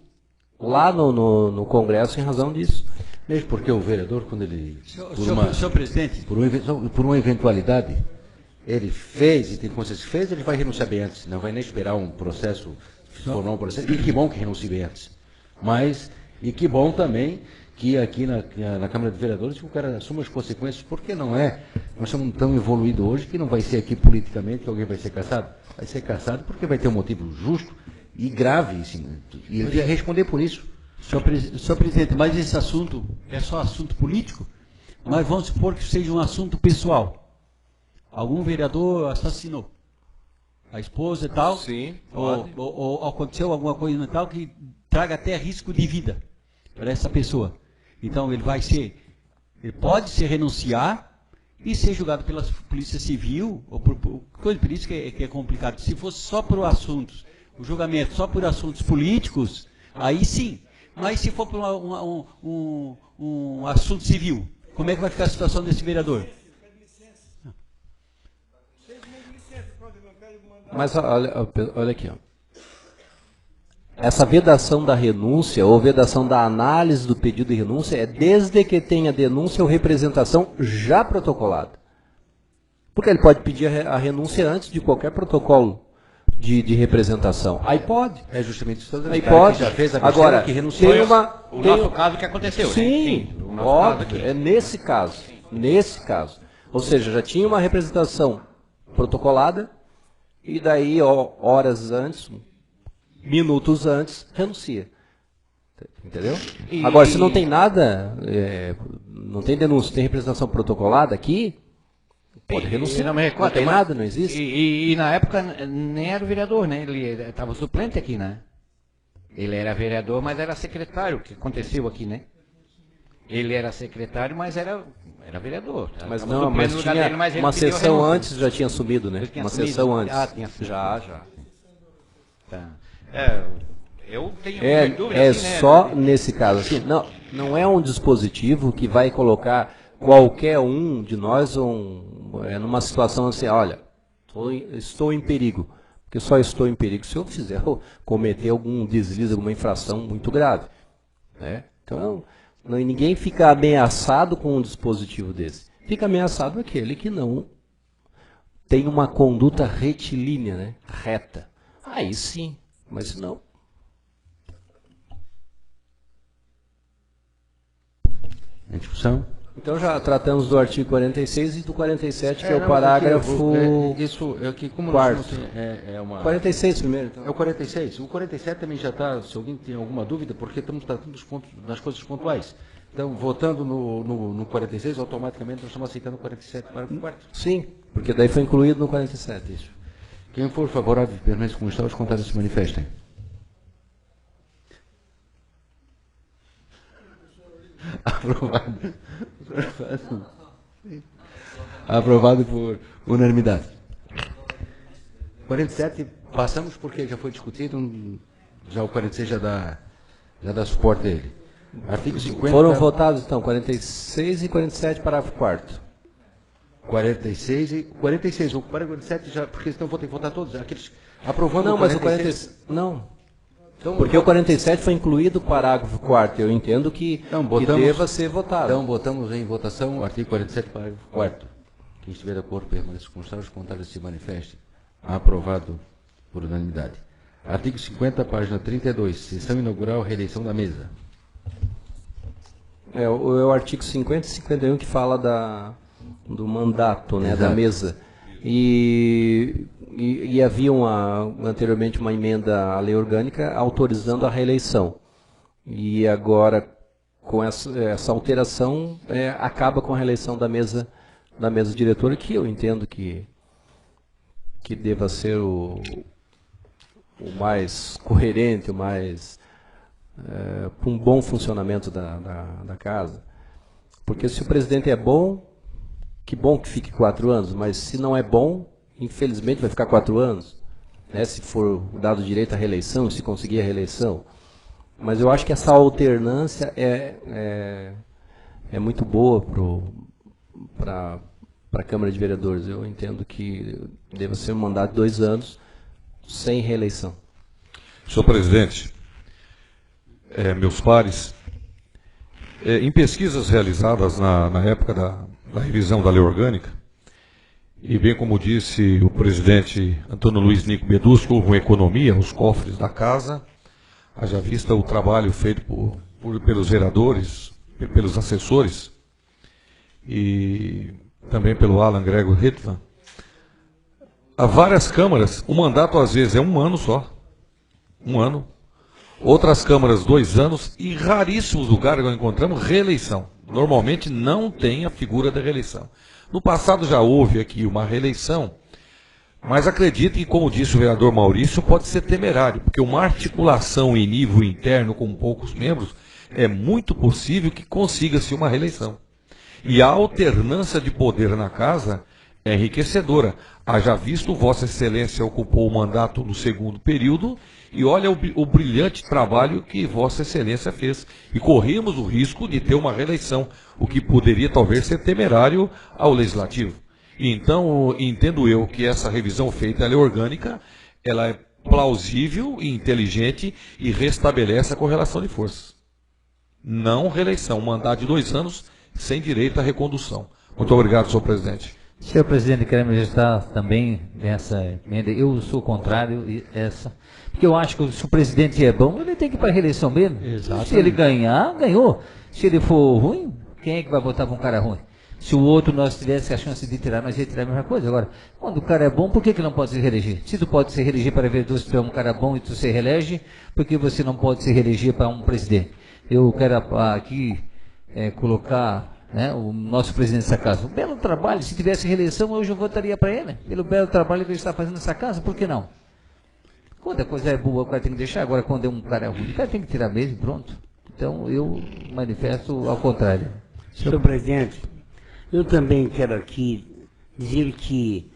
lá no Congresso em razão disso. Mesmo porque o vereador, quando ele... Senhor presidente, Por uma eventualidade, ele fez e tem consciência que fez, ele vai renunciar bem antes. Não vai nem esperar um processo, se tornar um processo. E que bom que renuncie bem antes. Mas, e que bom também que aqui na Câmara de Vereadores o cara assuma as consequências, porque não é. Nós somos tão evoluídos hoje que não vai ser aqui politicamente que alguém vai ser caçado. Vai ser caçado porque vai ter um motivo justo e grave, assim, e ele vai responder por isso. senhor presidente, mas esse assunto é só assunto político? Mas vamos supor que seja um assunto pessoal. Algum vereador assassinou a esposa e tal. Sim, ou aconteceu alguma coisa e tal que traga até risco de vida para essa pessoa. Então ele pode se renunciar e ser julgado pela Polícia Civil, ou por isso que é complicado. Se fosse só por assuntos, o julgamento só por assuntos políticos, aí sim. Mas se for por um assunto civil, como é que vai ficar a situação desse vereador? Mas olha aqui, ó. Essa vedação da renúncia ou vedação da análise do pedido de renúncia é desde que tenha denúncia ou representação já protocolada. Porque ele pode pedir a renúncia antes de qualquer protocolo de representação. Aí pode. É justamente isso. Aí pode. Que já fez a besteira, Agora, que renunciou. O nosso caso que aconteceu, sim, né? O nosso caso óbvio, aqui. é nesse caso. Nesse caso. Ou seja, já tinha uma representação protocolada e daí, horas antes, minutos antes, renuncia. Entendeu? Agora, se não tem nada, não tem denúncia, tem representação protocolada aqui, pode renunciar. Não me recordo, não tem mas- nada, não existe. E na época nem era o vereador, né? Ele estava suplente aqui, né? Ele era vereador, mas era secretário, o que aconteceu aqui, né? Ele era secretário, mas era vereador. Mas Tava não, suplente mas no lugar tinha dele, mas ele uma pediu a sessão renúncia. antes, já tinha assumido, né? Ele tinha Uma assumido. sessão antes. Ah, tinha assumido. Já. Tá. Eu tenho É dúvida, assim, né? só nesse caso. Assim, não é um dispositivo que vai colocar qualquer um de nós numa situação assim, olha, estou em perigo. Porque só estou em perigo se eu fizer cometer algum deslize, alguma infração muito grave. Né? Então, ninguém fica ameaçado com um dispositivo desse. Fica ameaçado aquele que não tem uma conduta retilínea, né? Reta. Aí sim, mas não. Em discussão? Então já tratamos do artigo 46 e do 47, que é o não, parágrafo porque isso é que como quarto. nós não tem, é uma 46 primeiro, então. é o 46. O 47 também já está, se alguém tem alguma dúvida, porque estamos tratando das coisas pontuais. Então, votando no 46, automaticamente nós estamos aceitando o 47 para o quarto. Sim, porque daí foi incluído no 47. Isso. Quem for favorável, permanece como está, os contrários se manifestem. Aprovado. Aprovado por unanimidade. 47, passamos porque já foi discutido, já o 46 já dá suporte a ele. Artigo 50. Foram votados, então, 46 e 47, parágrafo 4º. 46 e 46. O parágrafo 47 já, porque senão vou ter que votar todos. Aqueles aprovando Não, o mas o 46. 46... Não. Então, Porque o 47 foi incluído o parágrafo 4º. Eu entendo que, que deva ser votado. Então, botamos em votação o artigo 47, parágrafo 4º. Quem estiver de acordo, permaneça constante, os contrários se manifestem. Aprovado por unanimidade. Artigo 50, página 32. Sessão inaugural, reeleição da mesa. É o artigo 50 e 51 que fala do mandato, né, da mesa. E havia anteriormente uma emenda à lei orgânica autorizando a reeleição. E agora, com essa alteração, acaba com a reeleição da mesa diretora, que eu entendo que deva ser o mais coerente, o mais para um bom funcionamento da casa. Porque se o presidente é bom, que bom que fique 4 anos, mas se não é bom, infelizmente vai ficar 4 anos, né, se for dado direito à reeleição, se conseguir a reeleição. Mas eu acho que essa alternância é muito boa para a Câmara de Vereadores. Eu entendo que deva ser um mandato de 2 anos, sem reeleição. Senhor presidente, meus pares, em pesquisas realizadas na época da revisão da lei orgânica, e bem como disse o presidente Antônio Luiz Nico Bedusco, houve uma economia nos cofres da casa, haja vista o trabalho feito pelos vereadores, pelos assessores, e também pelo Alan Gregor Hetman. Há várias câmaras, o mandato às vezes é 1 ano só, 1 ano. Outras câmaras 2 anos e raríssimos lugares que nós encontramos reeleição. Normalmente não tem a figura da reeleição. No passado já houve aqui uma reeleição, mas acredito que, como disse o vereador Maurício, pode ser temerário, porque uma articulação em nível interno com poucos membros é muito possível que consiga-se uma reeleição. E a alternância de poder na casa é enriquecedora. Haja visto, Vossa Excelência ocupou o mandato no 2º período e olha o brilhante trabalho que Vossa Excelência fez. E corremos o risco de ter uma reeleição, o que poderia talvez ser temerário ao Legislativo. Então, entendo eu que essa revisão feita, ela é orgânica, ela é plausível e inteligente e restabelece a correlação de forças. Não reeleição, mandato de 2 anos sem direito à recondução. Muito obrigado, senhor presidente. Senhor presidente, queremos estar também nessa emenda. Eu sou contrário a essa. Porque eu acho que se o presidente é bom, ele tem que ir para a reeleição mesmo. Exatamente. Se ele ganhar, ganhou. Se ele for ruim, quem é que vai votar para um cara ruim? Se o outro nós tivesse a chance de tirar, nós ia tirar a mesma coisa. Agora, quando o cara é bom, por que não pode se reeleger? Se tu pode se reeleger para vereador, se tu é um cara bom e tu se reelege, por que você não pode se reeleger para um presidente? Eu quero aqui colocar... o nosso presidente dessa casa, um belo trabalho. Se tivesse reeleição, hoje eu votaria para ele, pelo belo trabalho que ele está fazendo nessa casa. Por que não? Quando a coisa é boa, o cara tem que deixar. Agora, quando é um cara ruim, o cara tem que tirar mesmo e pronto. Então, eu manifesto ao contrário. Senhor presidente, eu também quero aqui dizer que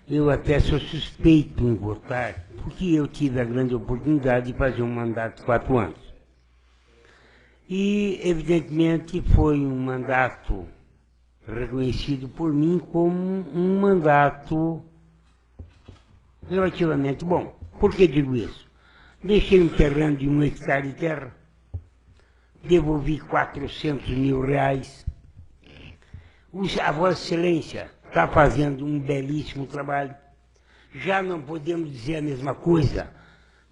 eu até sou suspeito em votar, porque eu tive a grande oportunidade de fazer um mandato de 4 anos. E, evidentemente, foi um mandato reconhecido por mim como um mandato relativamente bom. Por que digo isso? Deixei um terreno de 1 hectare de terra, devolvi 400 mil reais. A Vossa Excelência está fazendo um belíssimo trabalho. Já não podemos dizer a mesma coisa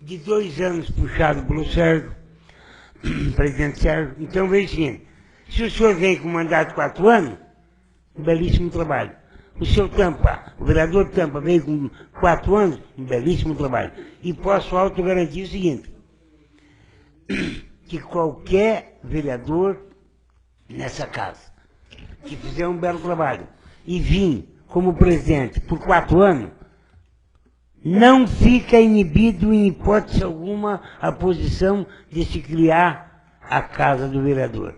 de 2 anos puxado pelo Sérgio, presidente Sérgio. Então, veja o seguinte, se o senhor vem com mandato de 4 anos, um belíssimo trabalho. O senhor Tampa, o vereador Tampa, veio com 4 anos, um belíssimo trabalho. E posso autogarantir o seguinte, que qualquer vereador nessa casa que fizer um belo trabalho e vir como presidente por 4 anos, não fica inibido em hipótese alguma a posição de se criar a Casa do Vereador,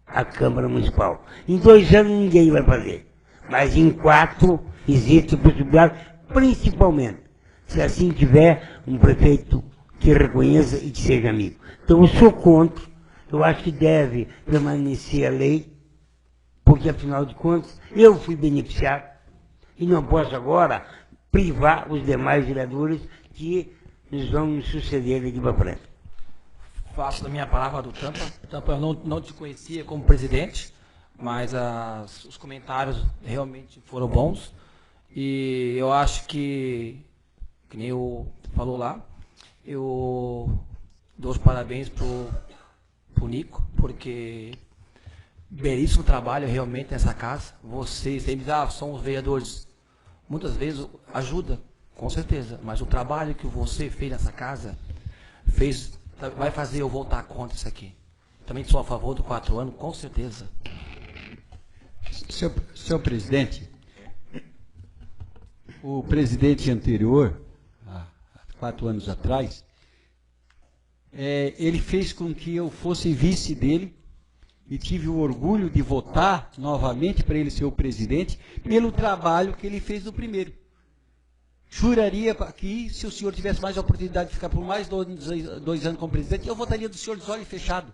a Câmara Municipal. Em 2 anos ninguém vai fazer, mas em 4 existe a possibilidade, principalmente se assim tiver um prefeito que reconheça e que seja amigo. Então eu sou contra, eu acho que deve permanecer a lei, porque afinal de contas eu fui beneficiado e não posso agora privar os demais vereadores que nos vão suceder daqui para frente. faço da minha palavra do Tampa. Tampa, eu não te conhecia como presidente, mas os comentários realmente foram bons. E eu acho que nem eu falou lá, eu dou os parabéns pro Nico, porque belíssimo trabalho realmente nessa casa. Vocês sempre são os vereadores. Muitas vezes ajuda, com certeza, mas o trabalho que você fez nessa casa vai fazer eu voltar contra isso aqui. Também sou a favor do 4 anos, com certeza. Senhor presidente, o presidente anterior, há 4 anos atrás, ele fez com que eu fosse vice dele e tive o orgulho de votar novamente para ele ser o presidente pelo trabalho que ele fez no primeiro. Juraria que se o senhor tivesse mais a oportunidade de ficar por mais 2 anos como presidente, eu votaria do senhor de olho fechado.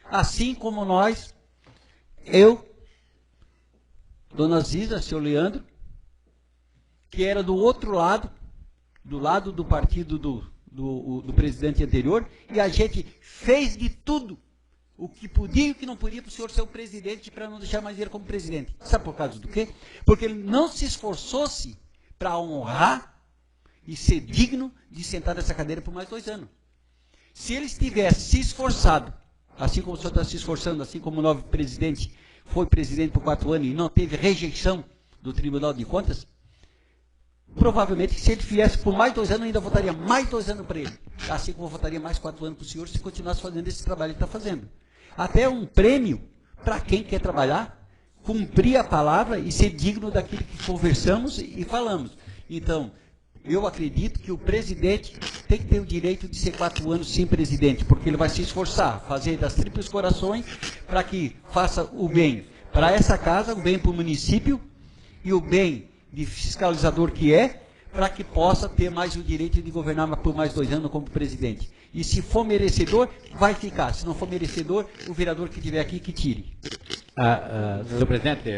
Assim como nós, eu, Dona Ziza, senhor Leandro, que era do outro lado, do lado do partido do presidente anterior, e a gente fez de tudo o que podia e o que não podia para o senhor ser o presidente, para não deixar mais ele como presidente. Sabe por causa do quê? Porque ele não se esforçou-se para honrar e ser digno de sentar nessa cadeira por mais 2 anos. Se ele tivesse se esforçado, assim como o senhor está se esforçando, assim como o novo presidente foi presidente por 4 anos e não teve rejeição do Tribunal de Contas, provavelmente, se ele viesse por mais 2 anos, eu ainda votaria mais 2 anos para ele. Assim como eu votaria mais 4 anos para o senhor, se continuasse fazendo esse trabalho que está fazendo. Até um prêmio para quem quer trabalhar, cumprir a palavra e ser digno daquilo que conversamos e falamos. Então, eu acredito que o presidente tem que ter o direito de ser 4 anos sim presidente, porque ele vai se esforçar, fazer das tríplices corações, para que faça o bem para essa casa, o bem para o município e o bem de fiscalizador que para que possa ter mais o direito de governar por mais 2 anos como presidente. E se for merecedor, vai ficar. Se não for merecedor, o vereador que estiver aqui, que tire. Senhor presidente,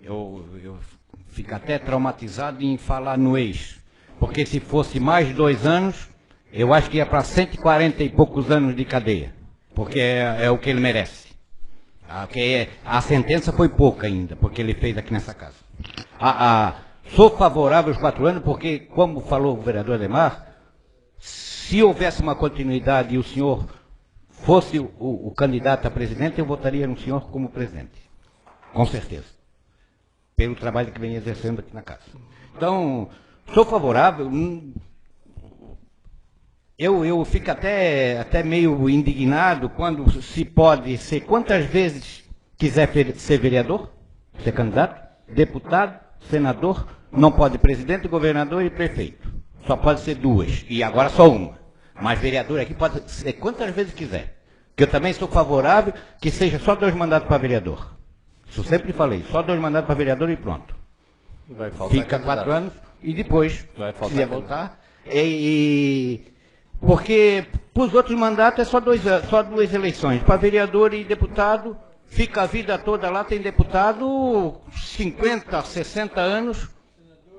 eu fico até traumatizado em falar no ex, porque se fosse mais 2 anos, eu acho que ia para 140 e poucos anos de cadeia, porque é o que ele merece. Porque a sentença foi pouca ainda, porque ele fez aqui nessa casa. Sou favorável aos 4 anos, porque, como falou o vereador Ademar, se houvesse uma continuidade e o senhor fosse o candidato a presidente, eu votaria no senhor como presidente. Com certeza. Pelo trabalho que vem exercendo aqui na casa. Então, sou favorável. Eu fico até meio indignado quando se pode ser quantas vezes quiser ser vereador, ser candidato, deputado, senador, não pode presidente, governador e prefeito. Só pode ser 2, e agora só 1. Mas vereador aqui pode ser quantas vezes quiser. Que eu também sou favorável que seja só 2 mandatos para vereador. Isso eu sempre falei, só 2 mandatos para vereador e pronto. Vai faltar fica candidato. 4 anos e depois, Vai se ia voltar. Porque para os outros mandatos é só 2 eleições. Para vereador e deputado, fica a vida toda lá, tem deputado 50, 60 anos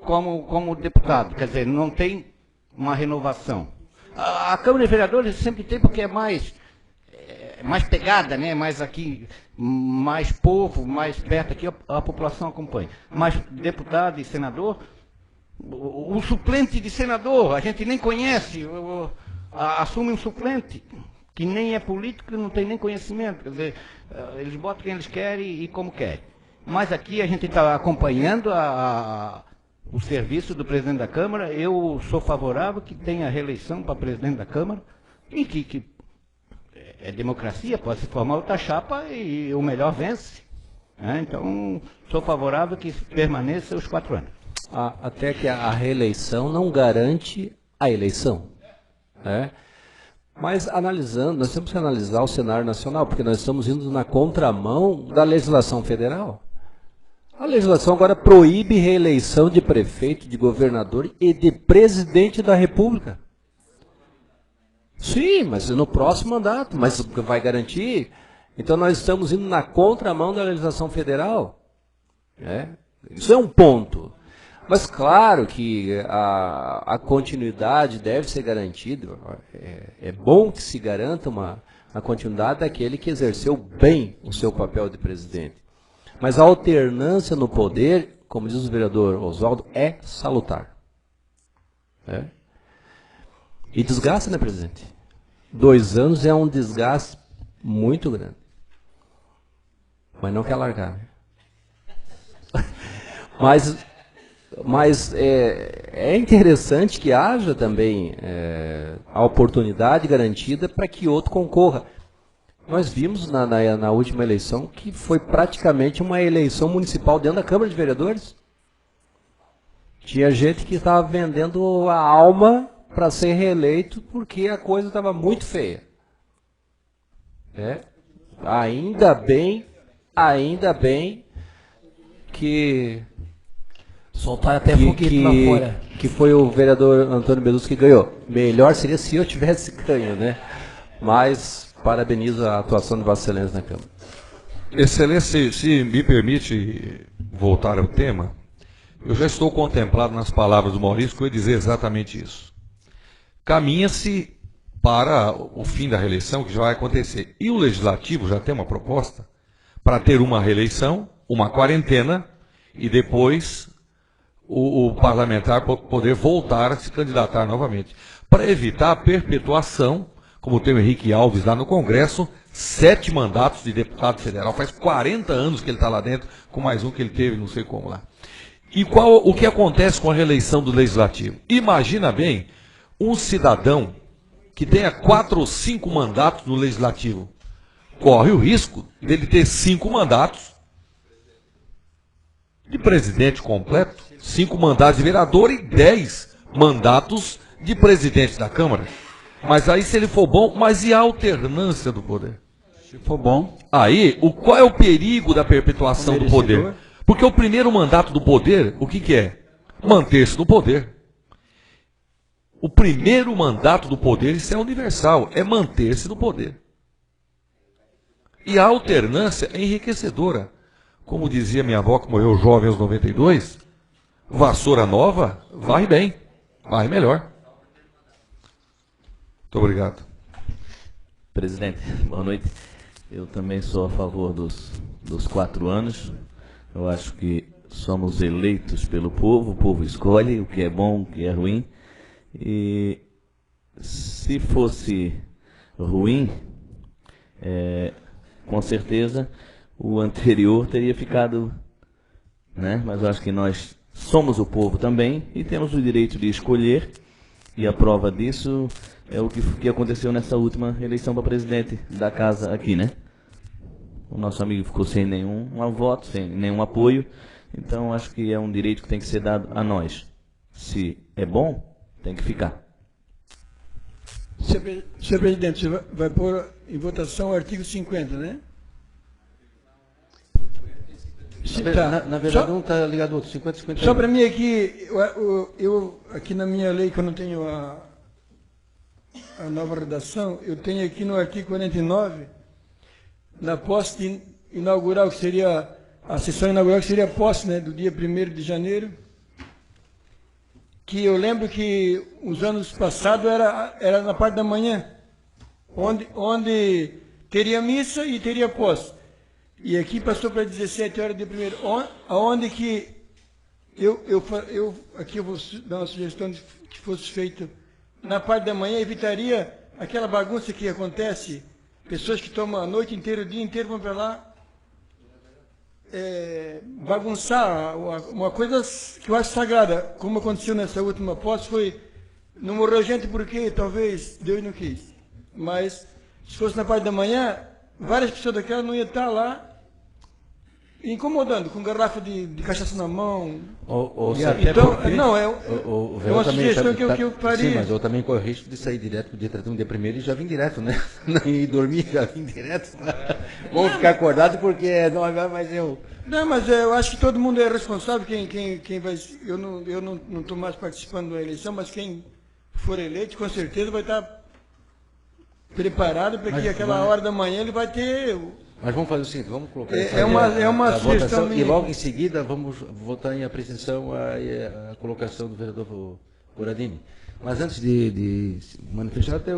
como deputado. Quer dizer, não tem uma renovação. A Câmara de Vereadores sempre tem, porque é mais pegada, né? Mais aqui, mais povo, mais perto aqui, a população acompanha. Mas deputado e senador, o suplente de senador, a gente nem conhece, assume um suplente, que nem é político e não tem nem conhecimento. Quer dizer, eles botam quem eles querem e como querem. Mas aqui a gente está acompanhando o serviço do presidente da Câmara. Eu sou favorável que tenha reeleição para presidente da Câmara e que é democracia, pode se formar outra chapa e o melhor vence. Então, sou favorável que permaneça os 4 anos. Até que a reeleição não garante a eleição. Mas analisando, nós temos que analisar o cenário nacional, porque nós estamos indo na contramão da legislação federal. A legislação agora proíbe reeleição de prefeito, de governador e de presidente da República. Sim, mas no próximo mandato, mas vai garantir. Então nós estamos indo na contramão da legislação federal. Isso é um ponto. Mas claro que a continuidade deve ser garantida. É bom que se garanta a continuidade daquele que exerceu bem o seu papel de presidente. Mas a alternância no poder, como diz o vereador Oswaldo, é salutar. E desgasta, né, presidente? 2 anos é um desgaste muito grande. Mas não quer largar, né? Mas é interessante que haja também a oportunidade garantida para que outro concorra. Nós vimos na última eleição que foi praticamente uma eleição municipal dentro da Câmara de Vereadores. Tinha gente que estava vendendo a alma para ser reeleito porque a coisa estava muito feia. Ainda bem que... Soltar até foguete lá fora. Que foi o vereador Antônio Belusco que ganhou. Melhor seria se eu tivesse ganho, né? Mas parabenizo a atuação de Vossa Excelência na Câmara. Excelência, se me permite voltar ao tema, eu já estou contemplado nas palavras do Maurício, que eu ia dizer exatamente isso. Caminha-se para o fim da reeleição, que já vai acontecer. E o Legislativo já tem uma proposta para ter uma reeleição, uma quarentena, e depois o parlamentar poder voltar a se candidatar novamente. Para evitar a perpetuação, como tem o Henrique Alves lá no Congresso, 7 mandatos de deputado federal. Faz 40 anos que ele está lá dentro, com mais um que ele teve, não sei como lá. E o que acontece com a reeleição do Legislativo? Imagina bem, um cidadão que tenha 4 ou 5 mandatos no Legislativo, corre o risco dele ter 5 mandatos de presidente completo, 5 mandatos de vereador e 10 mandatos de presidente da Câmara. Mas aí, se ele for bom, mas e a alternância do poder? Se for bom. Aí, qual é o perigo da perpetuação do poder? Porque o primeiro mandato do poder, o que é? Manter-se no poder. O primeiro mandato do poder, isso é universal, é manter-se no poder. E a alternância é enriquecedora. Como dizia minha avó, que morreu jovem aos 92, vassoura nova, varre bem, varre melhor. Muito obrigado. Presidente, boa noite. Eu também sou a favor dos 4 anos. Eu acho que somos eleitos pelo povo, o povo escolhe o que é bom, o que é ruim. E se fosse ruim, com certeza o anterior teria ficado, né? Mas eu acho que nós somos o povo também e temos o direito de escolher, e a prova disso é o que aconteceu nessa última eleição para presidente da casa aqui, né? O nosso amigo ficou sem nenhum voto, sem nenhum apoio, então acho que é um direito que tem que ser dado a nós. Se é bom, tem que ficar. Senhor presidente, você vai pôr em votação o artigo 50, né? Na verdade, não está ligado ao outro, 50, 50. Só para mim aqui, eu aqui na minha lei, que eu não tenho a nova redação, eu tenho aqui no artigo 49, na posse inaugural, que seria a sessão inaugural, que seria a posse, né, do dia 1º de janeiro, que eu lembro que os anos passados era na parte da manhã, onde teria missa e teria posse. E aqui passou para 17 horas de primeiro, aonde que aqui eu vou dar uma sugestão de que fosse feito na parte da manhã, evitaria aquela bagunça que acontece, pessoas que tomam a noite inteira, o dia inteiro, vão para lá bagunçar, uma coisa que eu acho sagrada, como aconteceu nessa última posse, não morreu gente porque talvez Deus não quis, mas se fosse na parte da manhã, várias pessoas daquela não iam estar lá incomodando, com garrafa de cachaça na mão. Então, não, é uma sugestão que eu faria. Sim, mas eu também corro risco de sair direto do dia 31 de primeiro e já vim direto, né? E dormir, já vim direto. Vou ficar acordado porque não vai mais eu. Não, mas eu acho que todo mundo é responsável, quem vai... Eu não estou mais participando da eleição, mas quem for eleito, com certeza vai estar preparado para que aquela hora da manhã ele vai ter Mas vamos fazer o seguinte, vamos colocar É uma a sugestão votação minha. e logo em seguida vamos votar em apreensão a colocação do vereador Boradini. Mas antes de se manifestar, até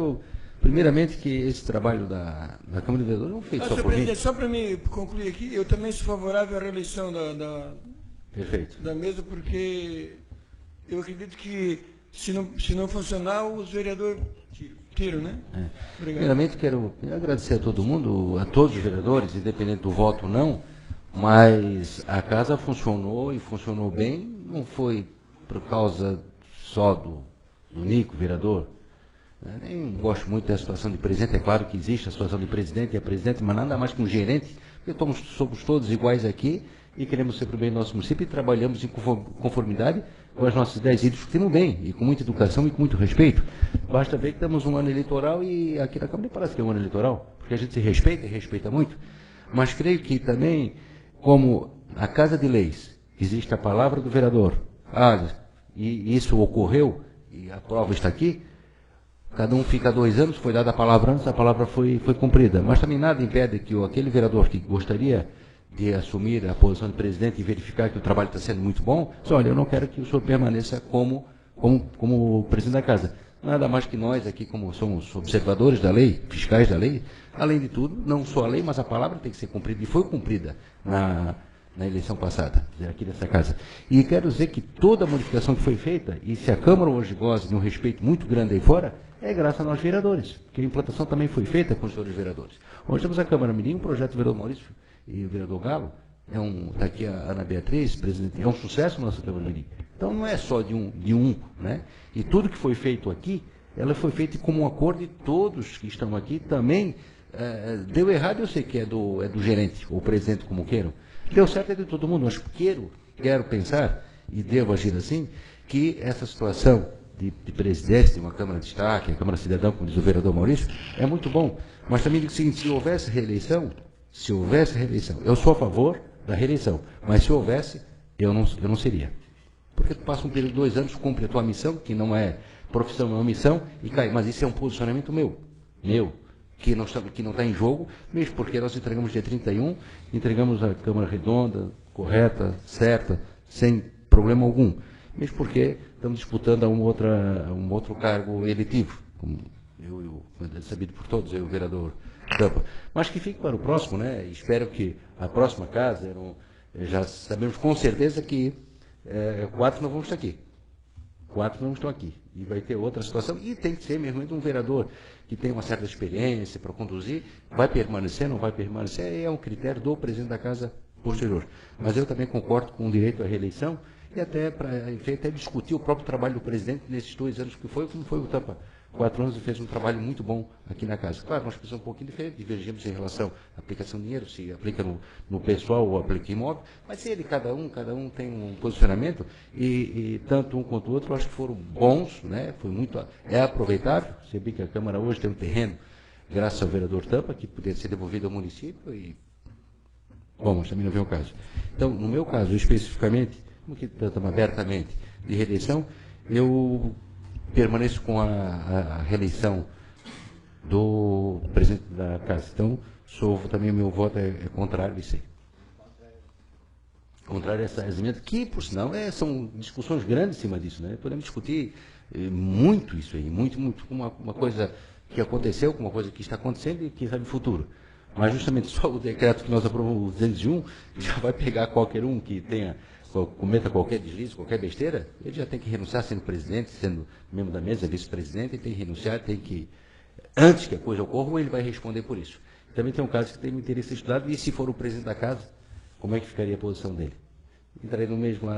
primeiramente que esse trabalho da Câmara de Vereadores não foi feito só Senhor por mim. presidente, só para me concluir aqui, eu também sou favorável à reeleição Perfeito. da mesa, porque eu acredito que se não funcionar, os vereadores tiram, né? Obrigado. Primeiramente, quero agradecer a todo mundo, a todos os vereadores, independente do voto ou não, mas a casa funcionou e funcionou bem, não foi por causa só do Nico, vereador. Eu nem gosto muito da situação de presidente, é claro que existe a situação de presidente e a presidente, mas nada mais que um gerente, porque somos todos iguais aqui e queremos sempre o bem do nosso município e trabalhamos em conformidade com as nossas ideias e discutimos bem, e com muita educação e com muito respeito. Basta ver que estamos um ano eleitoral e aqui na Câmara parece que é um ano eleitoral, porque a gente se respeita e respeita muito, mas creio que também, como na Casa de Leis, existe a palavra do vereador, e isso ocorreu, e a prova está aqui, cada um fica 2 anos, foi dada a palavra antes, a palavra foi cumprida. Mas também nada impede que aquele vereador que gostaria de assumir a posição de presidente e verificar que o trabalho está sendo muito bom, diz, olha, eu não quero que o senhor permaneça como presidente da casa. Nada mais que nós aqui, como somos observadores da lei, fiscais da lei, além de tudo, não só a lei, mas a palavra tem que ser cumprida, e foi cumprida na eleição passada, aqui dessa casa. E quero dizer que toda a modificação que foi feita, e se a Câmara hoje goza de um respeito muito grande aí fora, é graças a nós vereadores, porque a implantação também foi feita com os senhores vereadores. Hoje temos a Câmara Mirim, um projeto do vereador Maurício e o vereador Galo, está aqui a Ana Beatriz, presidente, é um sucesso a nossa Câmara Mirim. Então não é só de um, né? E tudo que foi feito aqui, ela foi feita como um acordo de todos que estão aqui também. Deu errado, eu sei que é do gerente, ou presidente, como queiram. Deu certo é de todo mundo, mas quero pensar, e devo agir assim, que essa situação de presidente de uma Câmara de Destaque, a Câmara Cidadão, como diz o vereador Maurício, é muito bom. Mas também digo o seguinte, se houvesse reeleição, eu sou a favor da reeleição, mas se houvesse, eu não seria. Porque tu passa um período de 2 anos, cumpre a tua missão, que não é profissão, é uma missão, e cai. Mas isso é um posicionamento meu, que não está em jogo, mesmo porque nós entregamos dia 31, entregamos a Câmara redonda, correta, certa, sem problema algum. Mesmo porque estamos disputando um outro cargo eletivo, como é sabido por todos, eu e o vereador Tampa. Mas que fique para o próximo, né? Espero que a próxima casa, já sabemos com certeza que 4 não vão estar aqui. 4 não estão aqui. E vai ter outra situação. E tem que ser mesmo um vereador que tem uma certa experiência para conduzir. Vai permanecer, não vai permanecer, é um critério do presidente da casa posterior. Mas eu também concordo com o direito à reeleição e até até discutir o próprio trabalho do presidente nesses 2 anos que foi, como foi o Tampa. 4 anos ele fez um trabalho muito bom aqui na casa. Claro, nós pensamos um pouquinho diferente, divergimos em relação à aplicação de dinheiro, se aplica no pessoal ou aplica em imóvel, mas se cada um tem um posicionamento, e tanto um quanto o outro, eu acho que foram bons, né? É aproveitável. Você vê que a Câmara hoje tem um terreno, graças ao vereador Tampa, que poderia ser devolvido ao município, bom, mas também não vem o caso. Então, no meu caso, especificamente, como que tratamos abertamente de reeleição, eu permaneço com a reeleição do presidente da casa. Então, também o meu voto é contrário a isso aí. Contrário a essa emenda, que, por sinal, são discussões grandes em cima disso, né? Podemos discutir muito isso aí, muito, uma coisa que aconteceu, com uma coisa que está acontecendo e quem sabe o futuro. Mas justamente só o decreto que nós aprovamos, o 201, já vai pegar qualquer um que cometa qualquer deslize, qualquer besteira, ele já tem que renunciar sendo presidente, sendo membro da mesa, vice-presidente, ele tem que renunciar, antes que a coisa ocorra, ou ele vai responder por isso. Também tem um caso que tem um interesse estudado, e se for o presidente da casa, como é que ficaria a posição dele? Entraria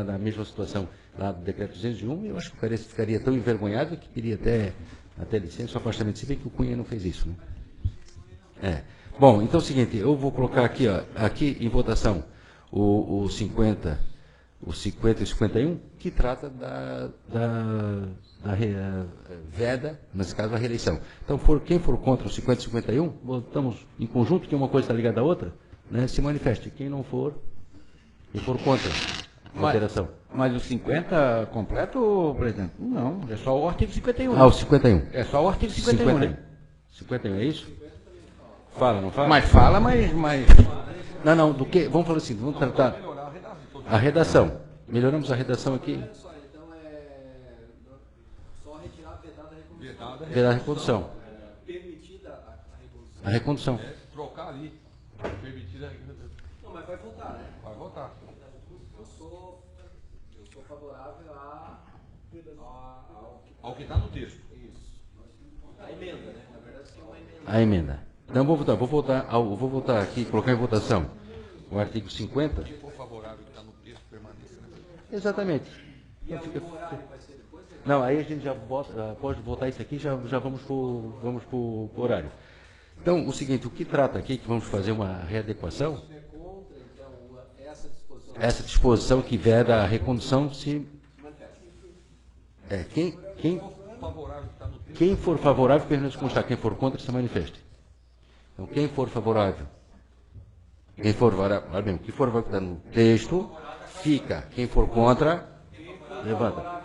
na mesma situação lá do decreto 201, e eu acho que o cara ficaria tão envergonhado que queria até licença, o afastamento. Se bem que o Cunha não fez isso, né? Bom, então é o seguinte, eu vou colocar aqui em votação o 50 e 51, que trata da veda, nesse caso, a reeleição. Então, quem for contra o 50 e 51, votamos em conjunto, que uma coisa está ligada à outra, né, se manifeste. Quem for contra a alteração. Mas o 50 completo, presidente? Não, é só o artigo 51. O 51. É só o artigo 51, né? 51, é isso? Fala, não fala? Mas fala, mas... Não, do que? Vamos falar assim, vamos tratar a redação. Melhoramos a redação aqui. Vedada a recondução. A recondução. Trocar ali. Permitida. Não, mas vai votar, né? Vai votar. Eu sou favorável Ao que está no texto. Isso. A emenda, né? Na verdade, tem uma emenda. A emenda. Então vou votar aqui, colocar em votação o artigo 50. Se for favorável que está no texto, permaneça. Né? Exatamente. E o horário vai ser depois? Não, aí a gente já pode votar isso aqui, já vamos pro horário. Então, o seguinte, o que trata aqui, que vamos fazer uma readequação, essa disposição que veda a recondução se... Quem for favorável, permaneça como está. Quem for contra, se manifeste. Então, quem for favorável, quem for favorável que está no texto, fica. Quem for contra, levanta.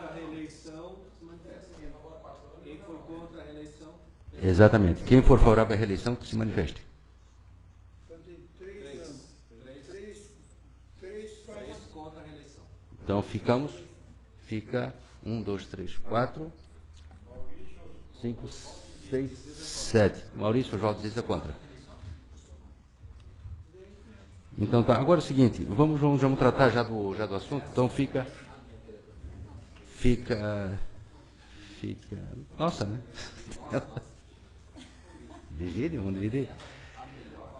Exatamente. Quem for favorável à reeleição, que se manifeste. Então fica 1, 2, 3, 4, 5, 6, 7. Maurício, Oswaldo diz é contra. Então tá, agora é o seguinte, vamos tratar já do assunto, então fica, nossa, né? Vigília, vamos dizer.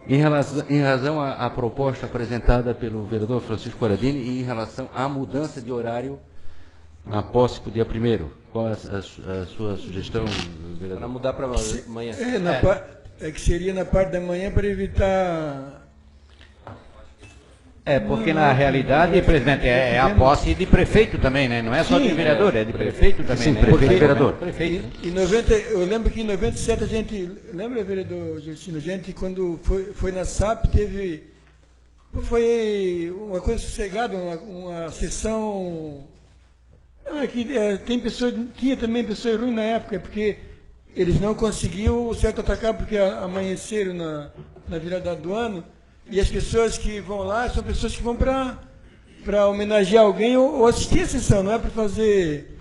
Em razão à proposta apresentada pelo vereador Francisco Corradini e em relação à mudança de horário na posse para o dia 1º. Qual é a sua sugestão, vereador? Para mudar para amanhã. É que seria na parte da manhã para evitar... Porque na realidade, presidente, é a posse de prefeito também, né? Não é só de vereador, é de prefeito também. Sim, né? prefeito e vereador. Prefeito. Eu lembro que em 97 a gente, lembra, vereador Justino, a gente quando foi na SAP foi uma coisa sossegada, uma sessão... tinha também pessoas ruins na época, porque eles não conseguiam o certo atacar porque amanheceram na virada do ano. E as pessoas que vão lá são pessoas que vão para homenagear alguém ou assistir a sessão, não é para fazer...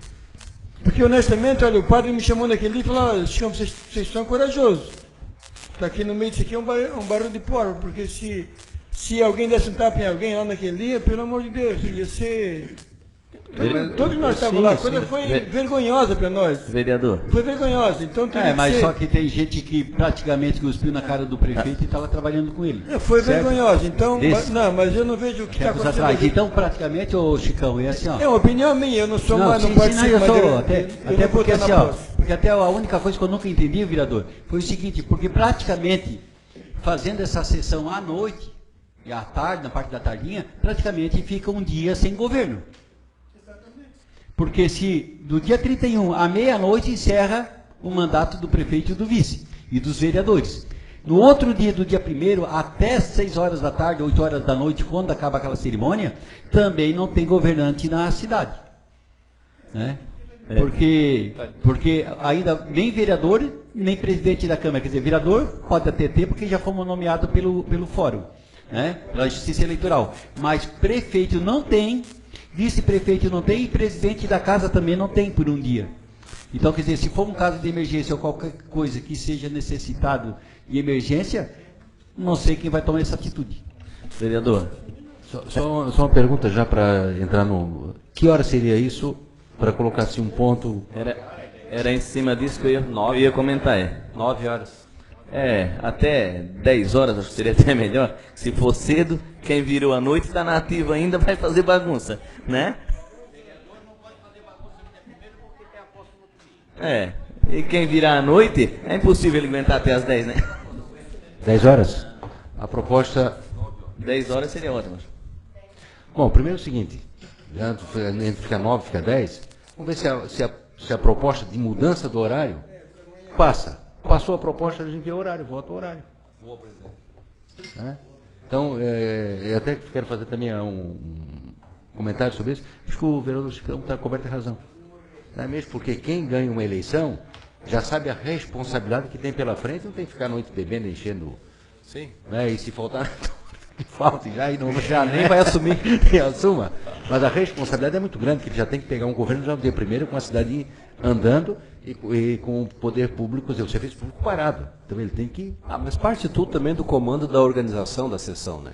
Porque, honestamente, olha, o padre me chamou naquele dia e falou, olha, vocês são corajosos. Está aqui no meio disso aqui é um barulho de porco, porque se alguém desse um tapa em alguém lá naquele dia, pelo amor de Deus, ia ser... Todos nós estávamos lá, a coisa foi vergonhosa para nós. Vereador. Foi vergonhosa, então mas só que tem gente que praticamente cuspiu na cara do prefeito e estava trabalhando com ele. Foi vergonhosa, então, mas eu não vejo o que está acontecendo. Atrás. Então, praticamente, ô Chicão, é assim, ó. É uma opinião minha, eu não sou mais, não participo, eu sou, até porque assim, ó, porque até a única coisa que eu nunca entendi, vereador, foi o seguinte, porque praticamente, fazendo essa sessão à noite, e à tarde, na parte da tardinha, praticamente fica um dia sem governo. Porque se do dia 31 à meia-noite encerra o mandato do prefeito e do vice e dos vereadores. No outro dia, do dia 1º, até 6 horas da tarde, 8 horas da noite, quando acaba aquela cerimônia, também não tem governante na cidade. Né? Porque ainda nem vereador, nem presidente da Câmara, quer dizer, vereador pode até ter, porque já fomos nomeados pelo fórum, né? Pela Justiça Eleitoral. Mas prefeito não tem, vice-prefeito não tem e presidente da casa também não tem por um dia. Então, quer dizer, se for um caso de emergência ou qualquer coisa que seja necessitado de emergência, não sei quem vai tomar essa atitude. Vereador. Só uma pergunta já para entrar no... Que hora seria isso para colocar assim um ponto? Era em cima disso que eu ia comentar. 9 horas. Até 10 horas, acho que seria até melhor. Se for cedo, quem virou à noite está na ativa ainda, vai fazer bagunça, né? E quem virar à noite, é impossível ele aguentar até as 10, né? 10 horas? A proposta... 10 horas seria ótimo. Bom, primeiro é o seguinte, entre fica 9 e fica 10, vamos ver se a proposta de mudança do horário passa. Passou a proposta, a gente vê o horário, vota o horário. Boa, presidente. Né? Então, eu até quero fazer também um comentário sobre isso. Acho que o vereador Chicão está coberto de razão. Não é mesmo? Porque quem ganha uma eleição já sabe a responsabilidade que tem pela frente, não tem que ficar à noite bebendo, enchendo Sim. Né? E se faltar, que falte já, e não, já nem vai assumir que assuma. Mas a responsabilidade é muito grande, que ele já tem que pegar um governo já no dia primeiro com a cidade andando e com o poder público, o serviço público parado. Então ele tem que... Mas parte tudo também do comando da organização da sessão, né?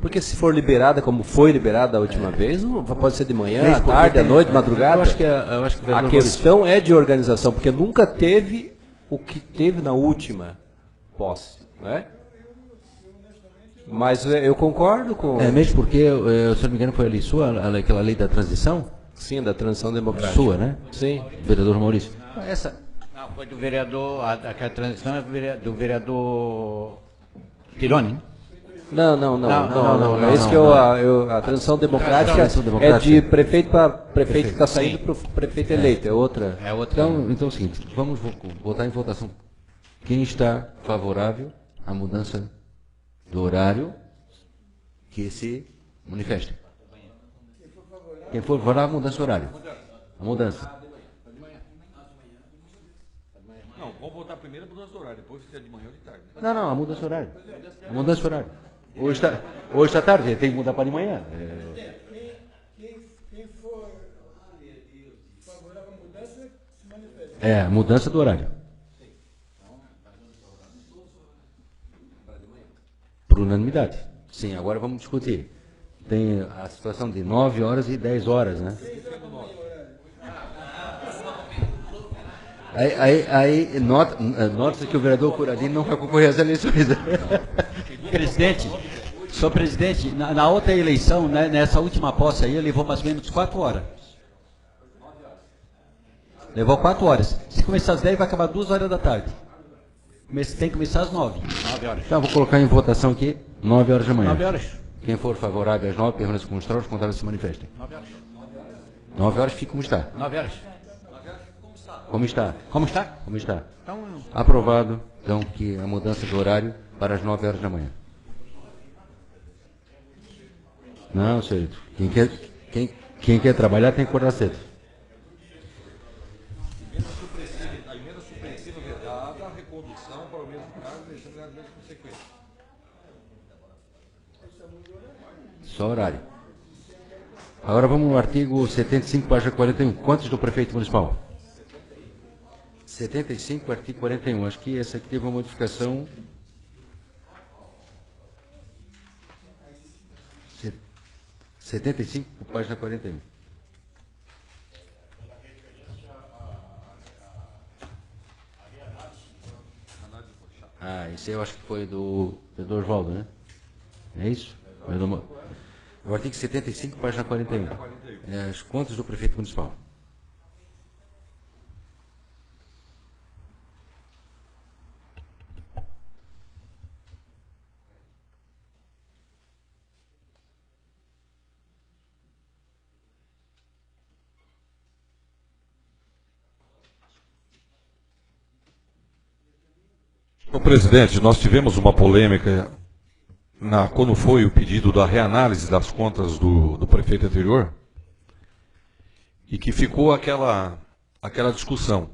Porque se for liberada como foi liberada a última vez, pode ser de manhã, à tarde, à noite, madrugada. Eu acho que a questão é de organização, porque nunca teve o que teve na última posse, né? Mas eu concordo com... mesmo porque, se não me engano, foi ali sua, aquela lei da transição? Sim, da transição democrática. Sua, né? Sim. Vereador Maurício. Não, foi do vereador, aquela transição é do vereador Tironi. Não. É isso que a transição democrática é de prefeito para prefeito que está saindo para o prefeito eleito. É outra. Então é o seguinte, vamos botar em votação. Quem está favorável à mudança do horário, que se manifeste. Quem for favorável à mudança do horário. A mudança. Não, vamos votar primeiro a mudança do horário, depois se é de manhã ou de tarde. Né? Não, a mudança do horário. A mudança do horário. Hoje está tarde, tem que mudar para de manhã. Quem for favorável à mudança, se manifesta. A mudança do horário. Por unanimidade. Sim, agora vamos discutir. Tem a situação de 9 horas e 10 horas, né? Aí nota-se que o vereador Curadini não vai concorrer às eleições. Presidente, senhor presidente, na outra eleição, né, nessa última posse aí, levou mais ou menos 4 horas. Levou 4 horas. Se começar às 10, vai acabar 2 horas da tarde. Tem que começar às 9. 9 horas. Então, vou colocar em votação aqui, 9 horas da manhã. 9 horas. Quem for favorável às 9, permaneça com os trocos, contrários se manifestem. 9 horas. 9 horas fica como está. 9 horas. Como está? Como está? Como está? Então, Aprovado, então, que a mudança do horário para as 9 horas da manhã. Não, senhorito. Quem quer trabalhar tem que acordar cedo. A emenda supressiva vedada, a recondução para o mesmo cargo, deixando a mesma consequência. Só horário. Agora vamos no artigo 75, página 41. Quantos do prefeito municipal? 75, artigo 41. Acho que essa aqui teve uma modificação. 75, página 41. Esse eu acho que foi do Oswaldo, né? É isso? O artigo 75, página 41. As contas do prefeito municipal. Senhor presidente, nós tivemos uma polêmica quando foi o pedido da reanálise das contas do prefeito anterior e que ficou aquela discussão.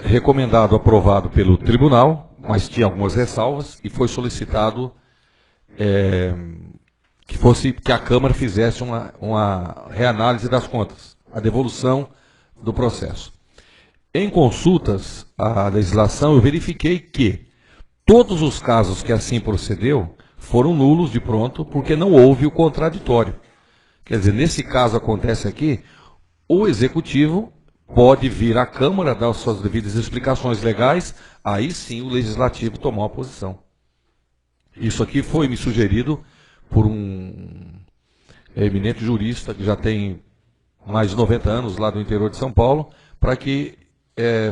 Recomendado, aprovado pelo tribunal, mas tinha algumas ressalvas e foi solicitado que a Câmara fizesse uma reanálise das contas, a devolução do processo. Em consultas à legislação, eu verifiquei que todos os casos que assim procedeu foram nulos de pronto, porque não houve o contraditório. Quer dizer, nesse caso acontece aqui, o Executivo pode vir à Câmara, dar suas devidas explicações legais, aí sim o Legislativo tomar uma posição. Isso aqui foi me sugerido por um eminente jurista, que já tem mais de 90 anos lá do interior de São Paulo, para que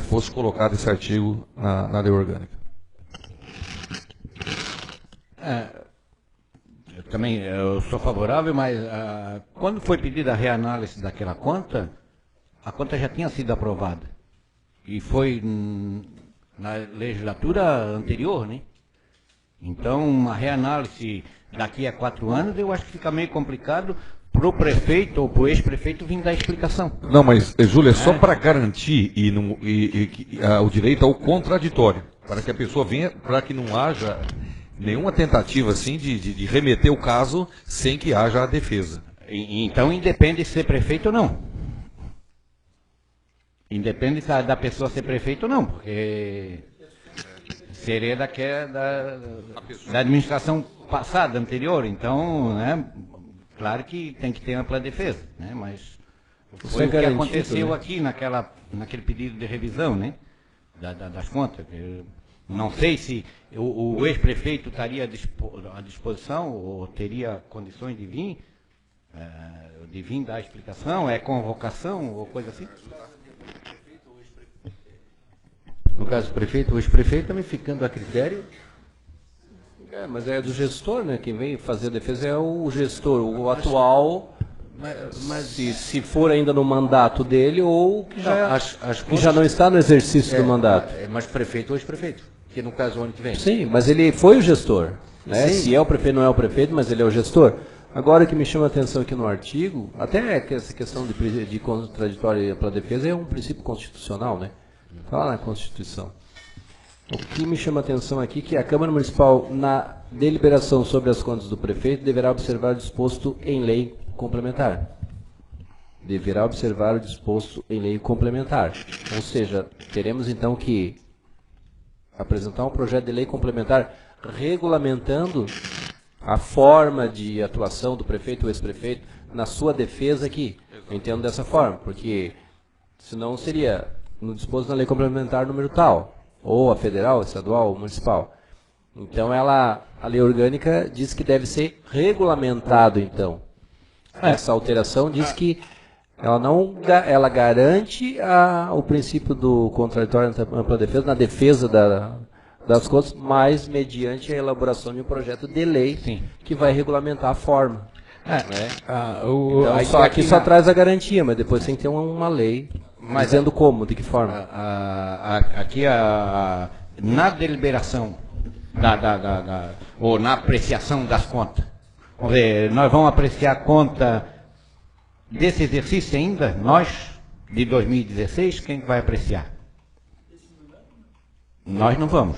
fosse colocado esse artigo na lei orgânica. Eu sou favorável, mas quando foi pedida a reanálise daquela conta, a conta já tinha sido aprovada. E foi na legislatura anterior, né? Então, uma reanálise daqui a 4 anos, eu acho que fica meio complicado para o prefeito ou para o ex-prefeito vir dar explicação. Não, mas, Júlia, é só para garantir o direito ao contraditório. para que a pessoa venha, para que não haja nenhuma tentativa assim de remeter o caso sem que haja a defesa. Então independe de ser prefeito ou não. Independe da pessoa ser prefeito ou não, porque seria da administração passada, anterior, então, né, claro que tem que ter ampla defesa, né, mas foi o que aconteceu aqui naquele pedido de revisão, né, das contas. Não sei se o ex-prefeito estaria à disposição ou teria condições de vir dar a explicação, é convocação ou coisa assim? No caso do prefeito, o ex-prefeito também ficando a critério. Mas é do gestor, né? Quem vem fazer a defesa é o gestor, o atual, mas se for ainda no mandato dele ou que já não está no exercício do mandato. Mas prefeito ou ex-prefeito, que no caso o ano que vem. Sim, mas ele foi o gestor. Né? Se é o prefeito, não é o prefeito, mas ele é o gestor. Agora, o que me chama a atenção aqui no artigo, até que essa questão de contraditório para a defesa é um princípio constitucional, né? Está lá na Constituição. O que me chama a atenção aqui é que a Câmara Municipal, na deliberação sobre as contas do prefeito, deverá observar o disposto em lei complementar. Deverá observar o disposto em lei complementar. Ou seja, teremos então que apresentar um projeto de lei complementar regulamentando a forma de atuação do prefeito ou ex-prefeito na sua defesa aqui. Eu entendo dessa forma, porque senão seria no disposto na lei complementar número tal, ou a federal, estadual, ou municipal. Então a lei orgânica diz que deve ser regulamentado, então. Essa alteração diz que ela garante o princípio do contraditório ampla defesa na defesa das contas, mas mediante a elaboração de um projeto de lei que vai regulamentar a forma. Então, aqui só traz a garantia, mas depois tem que ter uma lei dizendo como, de que forma. Aqui na deliberação ou na apreciação das contas, vamos ver, nós vamos apreciar a conta desse exercício ainda, nós, de 2016, quem vai apreciar? Nós não vamos.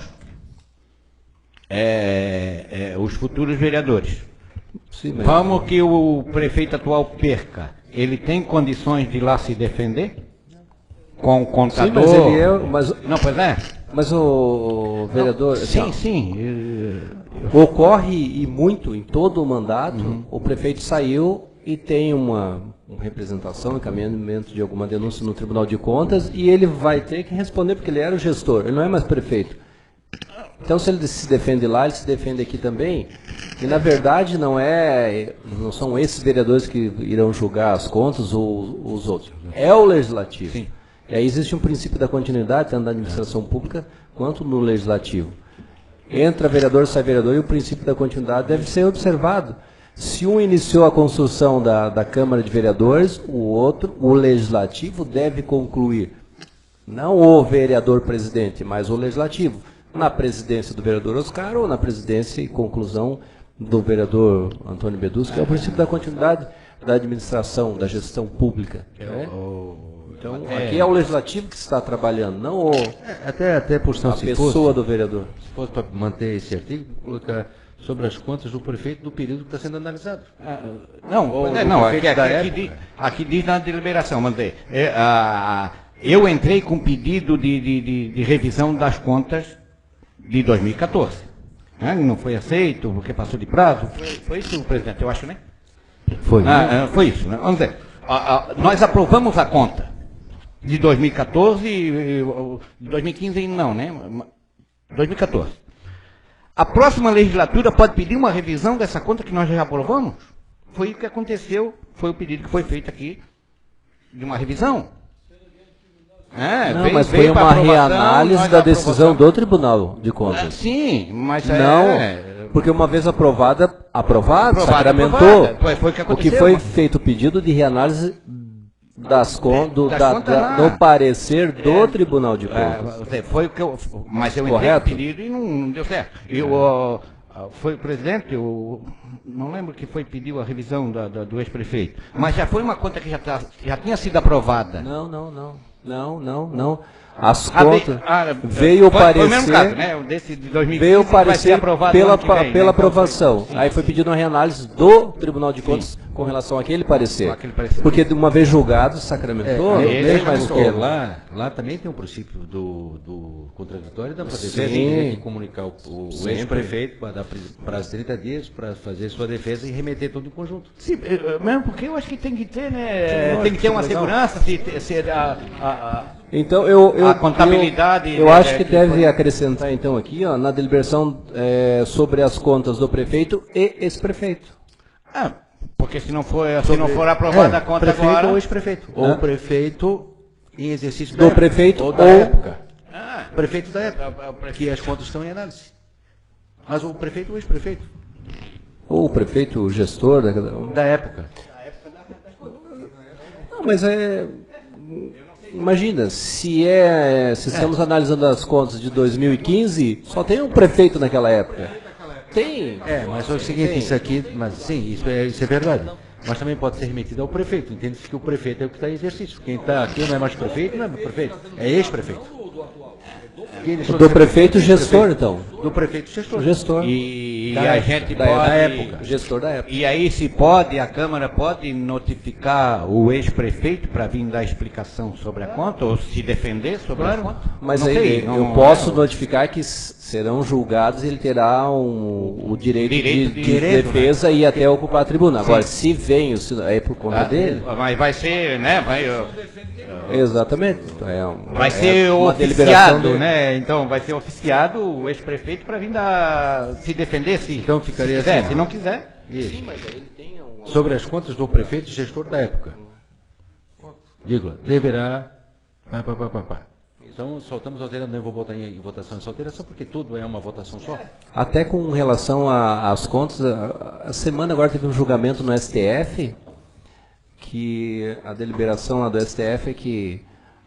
Os futuros vereadores. Sim, vamos que o prefeito atual perca. Ele tem condições de ir lá se defender? Com o contador? Sim, mas ele não, pois é. Mas o vereador... Não, sim. Ocorre, e muito, em todo o mandato, o prefeito saiu e tem uma representação, encaminhamento de alguma denúncia no Tribunal de Contas, e ele vai ter que responder, porque ele era o gestor, ele não é mais prefeito. Então, se ele se defende lá, ele se defende aqui também, e na verdade não são esses vereadores que irão julgar as contas ou os outros, é o Legislativo. Sim. E aí existe um princípio da continuidade, tanto na administração pública quanto no Legislativo. Entra vereador, sai vereador, e o princípio da continuidade deve ser observado. Se um iniciou a construção da Câmara de Vereadores, o Legislativo deve concluir. Não o vereador presidente, mas o Legislativo. Na presidência do vereador Oscar ou na presidência e conclusão do vereador Antônio Bedus, que é o princípio da continuidade da administração, da gestão pública. Né? Então, aqui é o Legislativo que está trabalhando, não até por a pessoa do vereador. Se fosse para manter esse artigo, colocar sobre as contas do prefeito do período que está sendo analisado. Aqui diz na deliberação, mandei. Eu entrei com pedido de revisão das contas de 2014. Não foi aceito, porque passou de prazo. Foi isso, presidente, eu acho, né? Foi. Foi isso, né? Vamos dizer, nós aprovamos a conta de 2014 e 2015 não, né? 2014. A próxima legislatura pode pedir uma revisão dessa conta que nós já aprovamos? Foi o que aconteceu, foi o pedido que foi feito aqui de uma revisão. Mas foi uma reanálise da decisão do Tribunal de Contas. Sim, mas porque uma vez aprovada, sacramentou. Foi o que aconteceu. O que foi feito o pedido de reanálise do parecer do Tribunal de Contas. Foi o que mas eu entrei o pedido e não deu certo. Foi o presidente, eu não lembro que pediu a revisão do ex-prefeito, mas já foi uma conta que já tinha sido aprovada. Não. As contas veio o Foi o mesmo caso, parecer, né? O desse de 2015 veio o vai ser parecer aprovado pela, no ano que vem, né? pela Então, aprovação. Aí foi pedido uma reanálise do Tribunal de Contas com relação àquele parecer. Aquele parecer. Porque de uma vez julgado, sacramentou, não tem mais porque como. lá também tem um princípio do contraditório da defesa. Sim. Tem que comunicar o Sempre. ex-prefeito para dar prazo de 30 dias para fazer sua defesa e remeter tudo em conjunto. Sim, mesmo porque eu acho que tem que ter, né? Sim, Tem que ter uma legal. segurança, se Então eu a contabilidade. eu acho que deve acrescentar então aqui, ó, na deliberação sobre as contas do prefeito e ex-prefeito. Porque se não for aprovada a conta prefeito agora. ou ex-prefeito. Ou prefeito em exercício Do prefeito ou da ou- época. Prefeito da época. Que as contas estão em análise. Mas o prefeito ou ex-prefeito. Ou o prefeito, o gestor Da época. Não, mas imagina, se estamos analisando as contas de 2015, só tem um prefeito naquela época. Tem. Mas é o seguinte, Tem. isso aqui, mas sim, isso é verdade. Mas também pode ser remetido ao prefeito. Entende-se que o prefeito é o que está em exercício. Quem está aqui não é mais prefeito, não é mais prefeito. É ex-prefeito. Quem deixou de Do ser prefeito gestor, prefeito? então. Do prefeito gestor. Gestor. E Da a época, gente da pode. época. Gestor da época. E aí se pode, a Câmara pode notificar o ex-prefeito para vir dar explicação sobre a conta ou se defender sobre a conta? Mas Não aí sei, eu posso notificar que serão julgados e ele terá o direito, de defesa e até ocupar a tribuna. Agora, se vem, é por conta dele. Mas vai ser, né? Exatamente. Então, Vai ser uma deliberação oficiado, dele. né? Então vai ser oficiado o ex-prefeito para vir se defender se Então ficaria quiser. assim. Se não quiser. Isso. Sobre as contas do prefeito e gestor da época. Vírgula, deverá. Então soltamos alterando, não vou botar em votação essa alteração, porque tudo é uma votação só. Até com relação às contas, a semana agora teve um julgamento no STF, que a deliberação lá do STF é que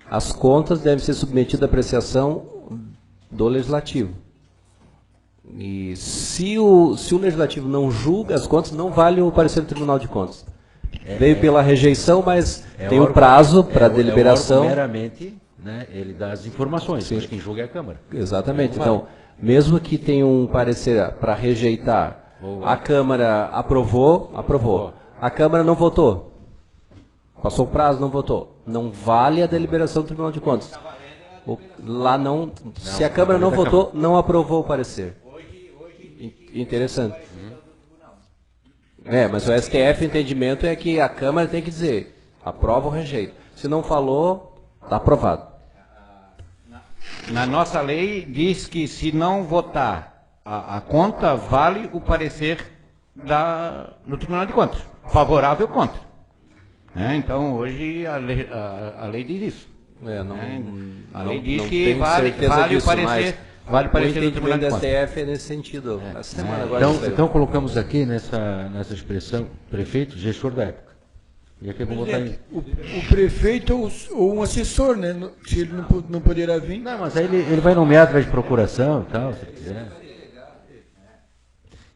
as contas devem ser submetidas à apreciação do Legislativo. E se o Legislativo não julga as contas, não vale o parecer do Tribunal de Contas. Veio pela rejeição, mas tem o prazo para deliberação. Meramente, né, ele dá as informações, mas quem julga é a Câmara. Exatamente. Então, mesmo que tenha um parecer para rejeitar, a Câmara aprovou. A Câmara não votou. Passou o prazo, não votou. Não vale a deliberação do Tribunal de Contas. Lá não, se a Câmara não votou, não aprovou o parecer. Interessante. Mas o STF, o entendimento é que a Câmara tem que dizer, aprova ou rejeita. Se não falou, está aprovado. Na nossa lei diz que se não votar a conta, vale o parecer do Tribunal de Contas. Favorável ou contra. Então hoje a lei diz isso. A lei diz que vale o parecer. Vale o parecer do Tribunal de Contas. O STF é nesse sentido. Essa semana agora Então colocamos aqui nessa expressão prefeito, gestor da época. E aqui eu vou botar em... O prefeito ou um assessor, né? Se ele não poderá vir. Não, mas aí ele vai nomear através de procuração e tal, se quiser.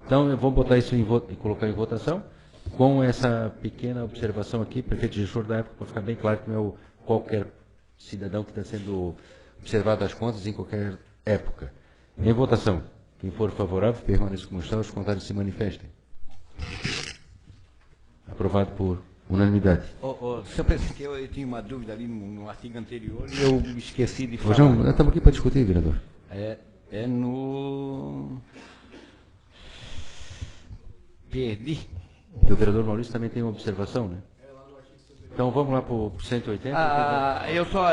Então eu vou botar isso e colocar em votação, com essa pequena observação aqui, prefeito gestor da época, para ficar bem claro que não é qualquer cidadão que está sendo observado as contas em qualquer época. Em votação, quem for favorável, permaneça como está, os contrários se manifestem. Aprovado por unanimidade. Senhor presidente, eu tinha uma dúvida ali no artigo anterior e eu esqueci de falar. João, nós estamos aqui para discutir, vereador. É no... Perdi. Porque o vereador Maurício também tem uma observação, né? Então vamos lá para o 180.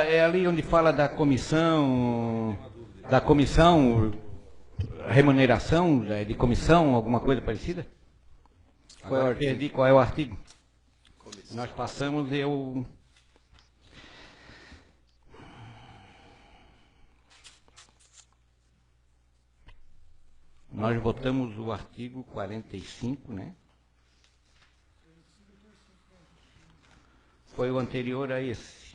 É ali onde fala da comissão, remuneração de comissão, alguma coisa parecida? Perdi qual é o artigo. Nós passamos, nós votamos o artigo 45, né? Foi o anterior a esse.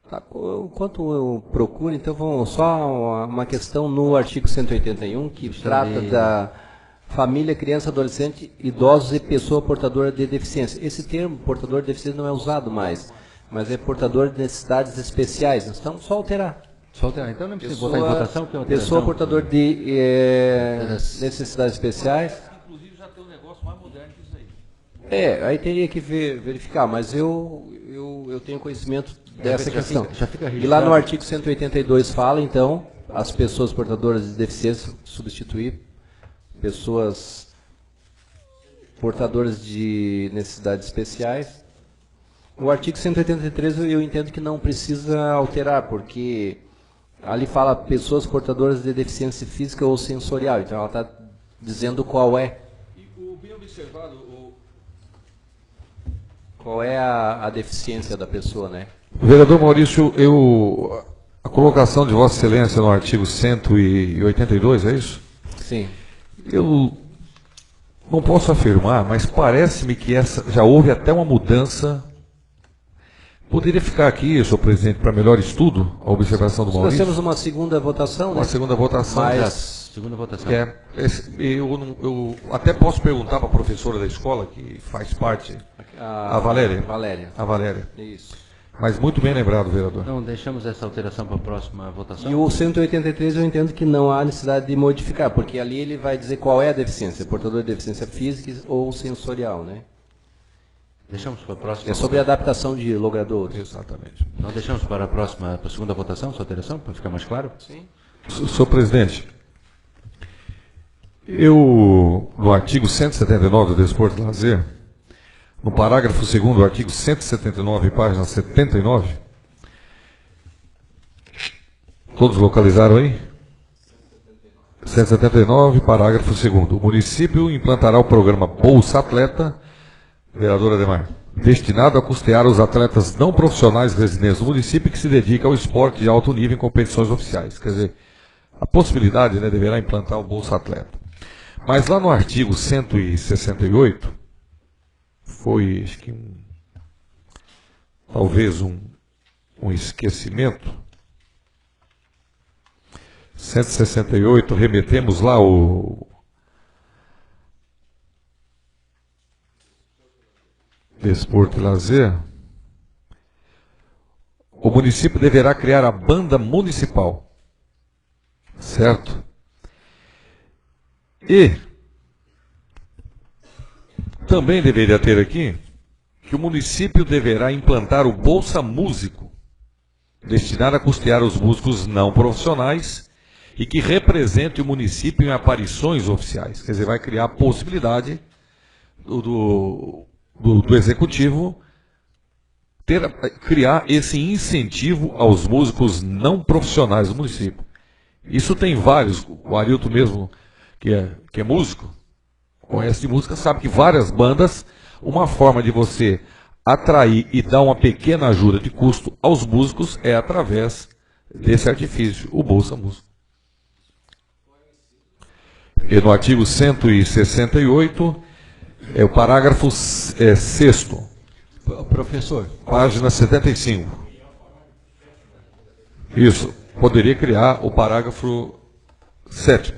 Tá, enquanto eu procuro, então vamos só uma questão no artigo 181, que trata da família, criança, adolescente, idosos e pessoa portadora de deficiência. Esse termo, portador de deficiência, não é usado mais, mas é portador de necessidades especiais. Então, só alterar. Só alterar. Então não precisa botar em votação, porque é Pessoa portador de necessidades especiais. Inclusive já tem um negócio mais moderno que isso aí. Aí teria que verificar, mas eu tenho conhecimento dessa questão. Já fica E lá no artigo 182 fala, então, as pessoas portadoras de deficiência, substituir pessoas portadoras de necessidades especiais. O artigo 183 eu entendo que não precisa alterar, porque ali fala pessoas portadoras de deficiência física ou sensorial, então ela está dizendo qual é. E o bem observado, Qual é a deficiência da pessoa, né? vereador Maurício, a colocação de Vossa Excelência no artigo 182, é isso? Sim. Eu não posso afirmar, mas parece-me que já houve até uma mudança. Poderia ficar aqui, senhor presidente, para melhor estudo, a observação do Nós Maurício? temos uma segunda votação, Uma né? segunda votação. Segunda votação. Eu até posso perguntar para a professora da escola, que faz parte, a Valéria. A Valéria. Isso. Mas muito bem lembrado, vereador. Então deixamos essa alteração para a próxima votação. E o 183 eu entendo que não há necessidade de modificar, porque ali ele vai dizer qual é a deficiência, portador de deficiência física ou sensorial, né? Deixamos para a próxima. É sobre a adaptação de logradouros. Exatamente. Então deixamos para para a segunda votação, essa alteração, para ficar mais claro? Sim. Senhor presidente, no artigo 179 do Desporto e Lazer, no parágrafo 2º do artigo 179, página 79, todos localizaram aí? 179, parágrafo 2º. O município implantará o programa Bolsa Atleta, vereadora Ademar, destinado a custear os atletas não profissionais residentes do município que se dedicam ao esporte de alto nível em competições oficiais. Quer dizer, a possibilidade, né, deverá implantar o Bolsa Atleta. Mas lá no artigo 168, foi, acho que talvez um esquecimento. 168, remetemos lá o Desporto e Lazer. O município deverá criar a banda municipal, certo? E também deveria ter aqui que o município deverá implantar o Bolsa Músico, destinado a custear os músicos não profissionais e que represente o município em aparições oficiais. Quer dizer, vai criar a possibilidade do executivo criar esse incentivo aos músicos não profissionais do município. Isso tem vários, o Arilton mesmo, que é músico, conhece de música, sabe que várias bandas, uma forma de você atrair e dar uma pequena ajuda de custo aos músicos é através desse artifício, o Bolsa Músico. E no artigo 168, é o parágrafo 6º. Professor. Página 75. Isso. Poderia criar o parágrafo 7º.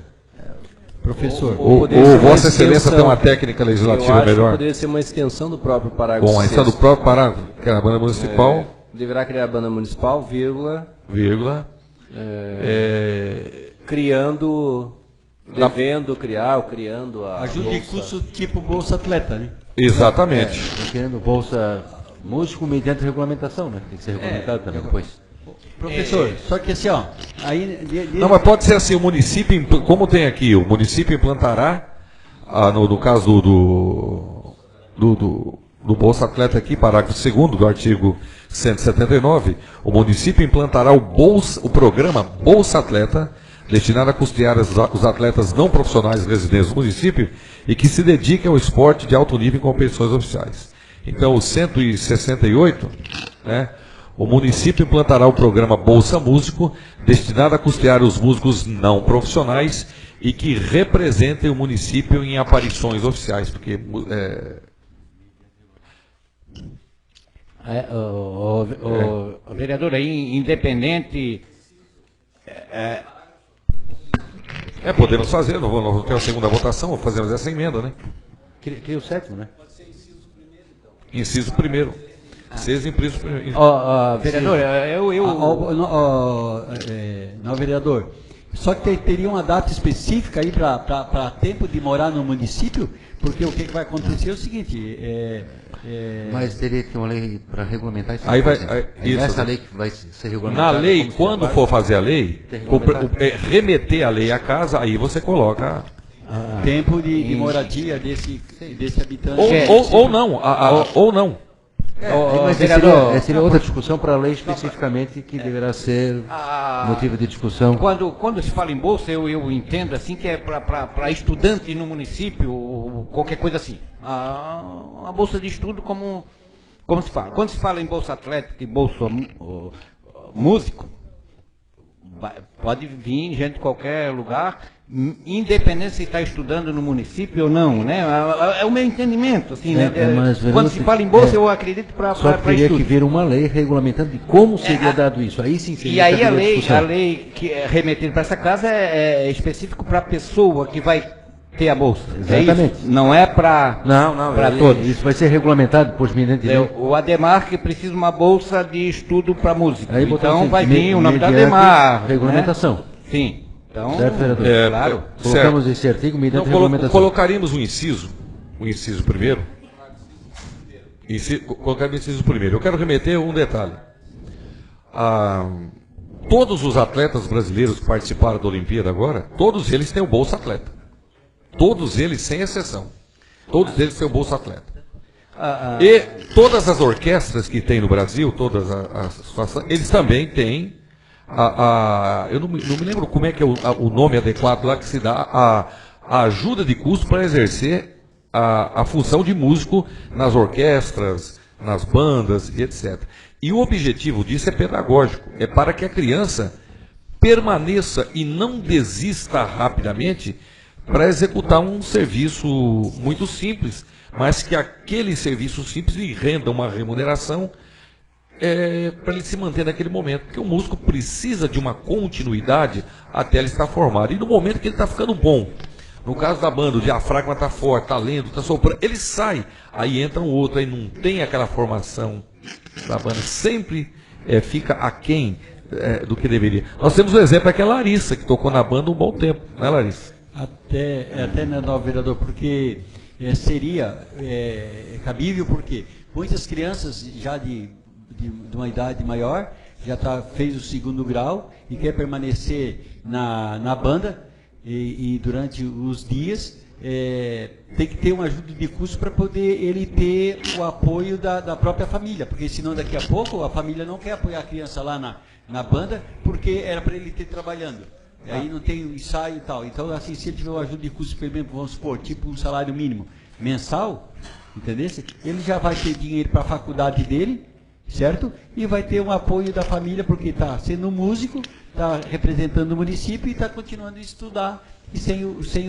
Professor. Ou Vossa Excelência tem uma técnica legislativa melhor? Poderia ser uma extensão do próprio parágrafo 6º. Bom, a extensão do próprio parágrafo, que é a banda municipal. Deverá criar a banda municipal, vírgula. Criando... Devendo criar ou criando a ajuda de custo tipo Bolsa Atleta, né? Exatamente. Querendo Bolsa Músico mediante regulamentação, né? Tem que ser regulamentado também depois. Professor, só que assim, ó... Aí, não, mas pode ser assim, o município, como tem aqui, o município implantará, no caso do Bolsa Atleta aqui, parágrafo 2º do artigo 179, o município implantará o programa Bolsa Atleta, destinado a custear os atletas não profissionais residentes do município e que se dediquem ao esporte de alto nível em competições oficiais. Então, o 168, né, o município implantará o programa Bolsa Músico, destinado a custear os músicos não profissionais e que representem o município em aparições oficiais, porque... O vereador aí, independente... podemos fazer, não vamos ter a segunda votação, fazemos essa emenda, né? Cria o 7º, né? Inciso 1º. Seis empresas. Vereador, não, vereador. Só que teria uma data específica aí para tempo de morar no município, porque o que vai acontecer é o seguinte. Mas teria que ter uma lei para regulamentar isso. Aí vai, essa lei que vai ser regulamentada. Na lei, quando for fazer a lei, remeter a lei à casa, aí você coloca. Tempo de moradia desse habitante. Ou não. Mas seria outra discussão para a lei especificamente que deverá ser motivo de discussão. Quando se fala em bolsa, eu entendo assim que é para estudante no município, ou qualquer coisa assim. A bolsa de estudo como se fala. Quando se fala em bolsa atlética e bolsa músico, pode vir gente de qualquer lugar, independente se está estudando no município ou não, né? É o meu entendimento, assim, né? Quando se fala em bolsa, eu acredito para estudo. Só teria que vir uma lei regulamentando de como seria dado isso. Aí sim seria. E aí a lei que é remetida para essa casa é específico para a pessoa que vai ter a bolsa. Exatamente. Não é para todos. Isso vai ser regulamentado por mediante lei. O Ademar que precisa de uma bolsa de estudo para música. Aí, então vai vir o nome do Ademar. Regulamentação. Né? Sim. Então, certo, vereador? Claro. Colocamos esse artigo mediante regulamentação. Colocaríamos o inciso primeiro. Colocaríamos o inciso primeiro. Eu quero remeter um detalhe. Todos os atletas brasileiros que participaram da Olimpíada agora, todos eles têm o Bolsa Atleta. Todos eles, sem exceção. Todos eles têm o Bolsa Atleta. E todas as orquestras que tem no Brasil, todas as eles também têm eu não me lembro como é que é o nome adequado lá que se dá a ajuda de custo para exercer a função de músico nas orquestras, nas bandas e etc. E o objetivo disso é pedagógico, é para que a criança permaneça e não desista rapidamente para executar um serviço muito simples, mas que aquele serviço simples lhe renda uma remuneração para ele se manter naquele momento, porque o músico precisa de uma continuidade até ele estar formado. E no momento que ele está ficando bom, no caso da banda, o diafragma está forte, está lento, está soprando, ele sai, aí entra um outro, aí não tem aquela formação da banda, sempre fica aquém do que deveria. Nós temos um exemplo, que é a Larissa, que tocou na banda um bom tempo, não é, Larissa? Até não, vereador, porque seria cabível, porque muitas crianças já de uma idade maior, já fez o 2º grau e quer permanecer na banda e durante os dias tem que ter uma ajuda de custo para poder ele ter o apoio da própria família, porque senão daqui a pouco a família não quer apoiar a criança lá na banda, porque era para ele ter trabalhando. E aí não tem ensaio e tal. Então, assim, se ele tiver uma ajuda de custo, vamos supor, tipo um salário mínimo mensal, entendeu? Ele já vai ter dinheiro para a faculdade dele, certo? E vai ter um apoio da família, porque está sendo músico, está representando o município e está continuando a estudar, e sem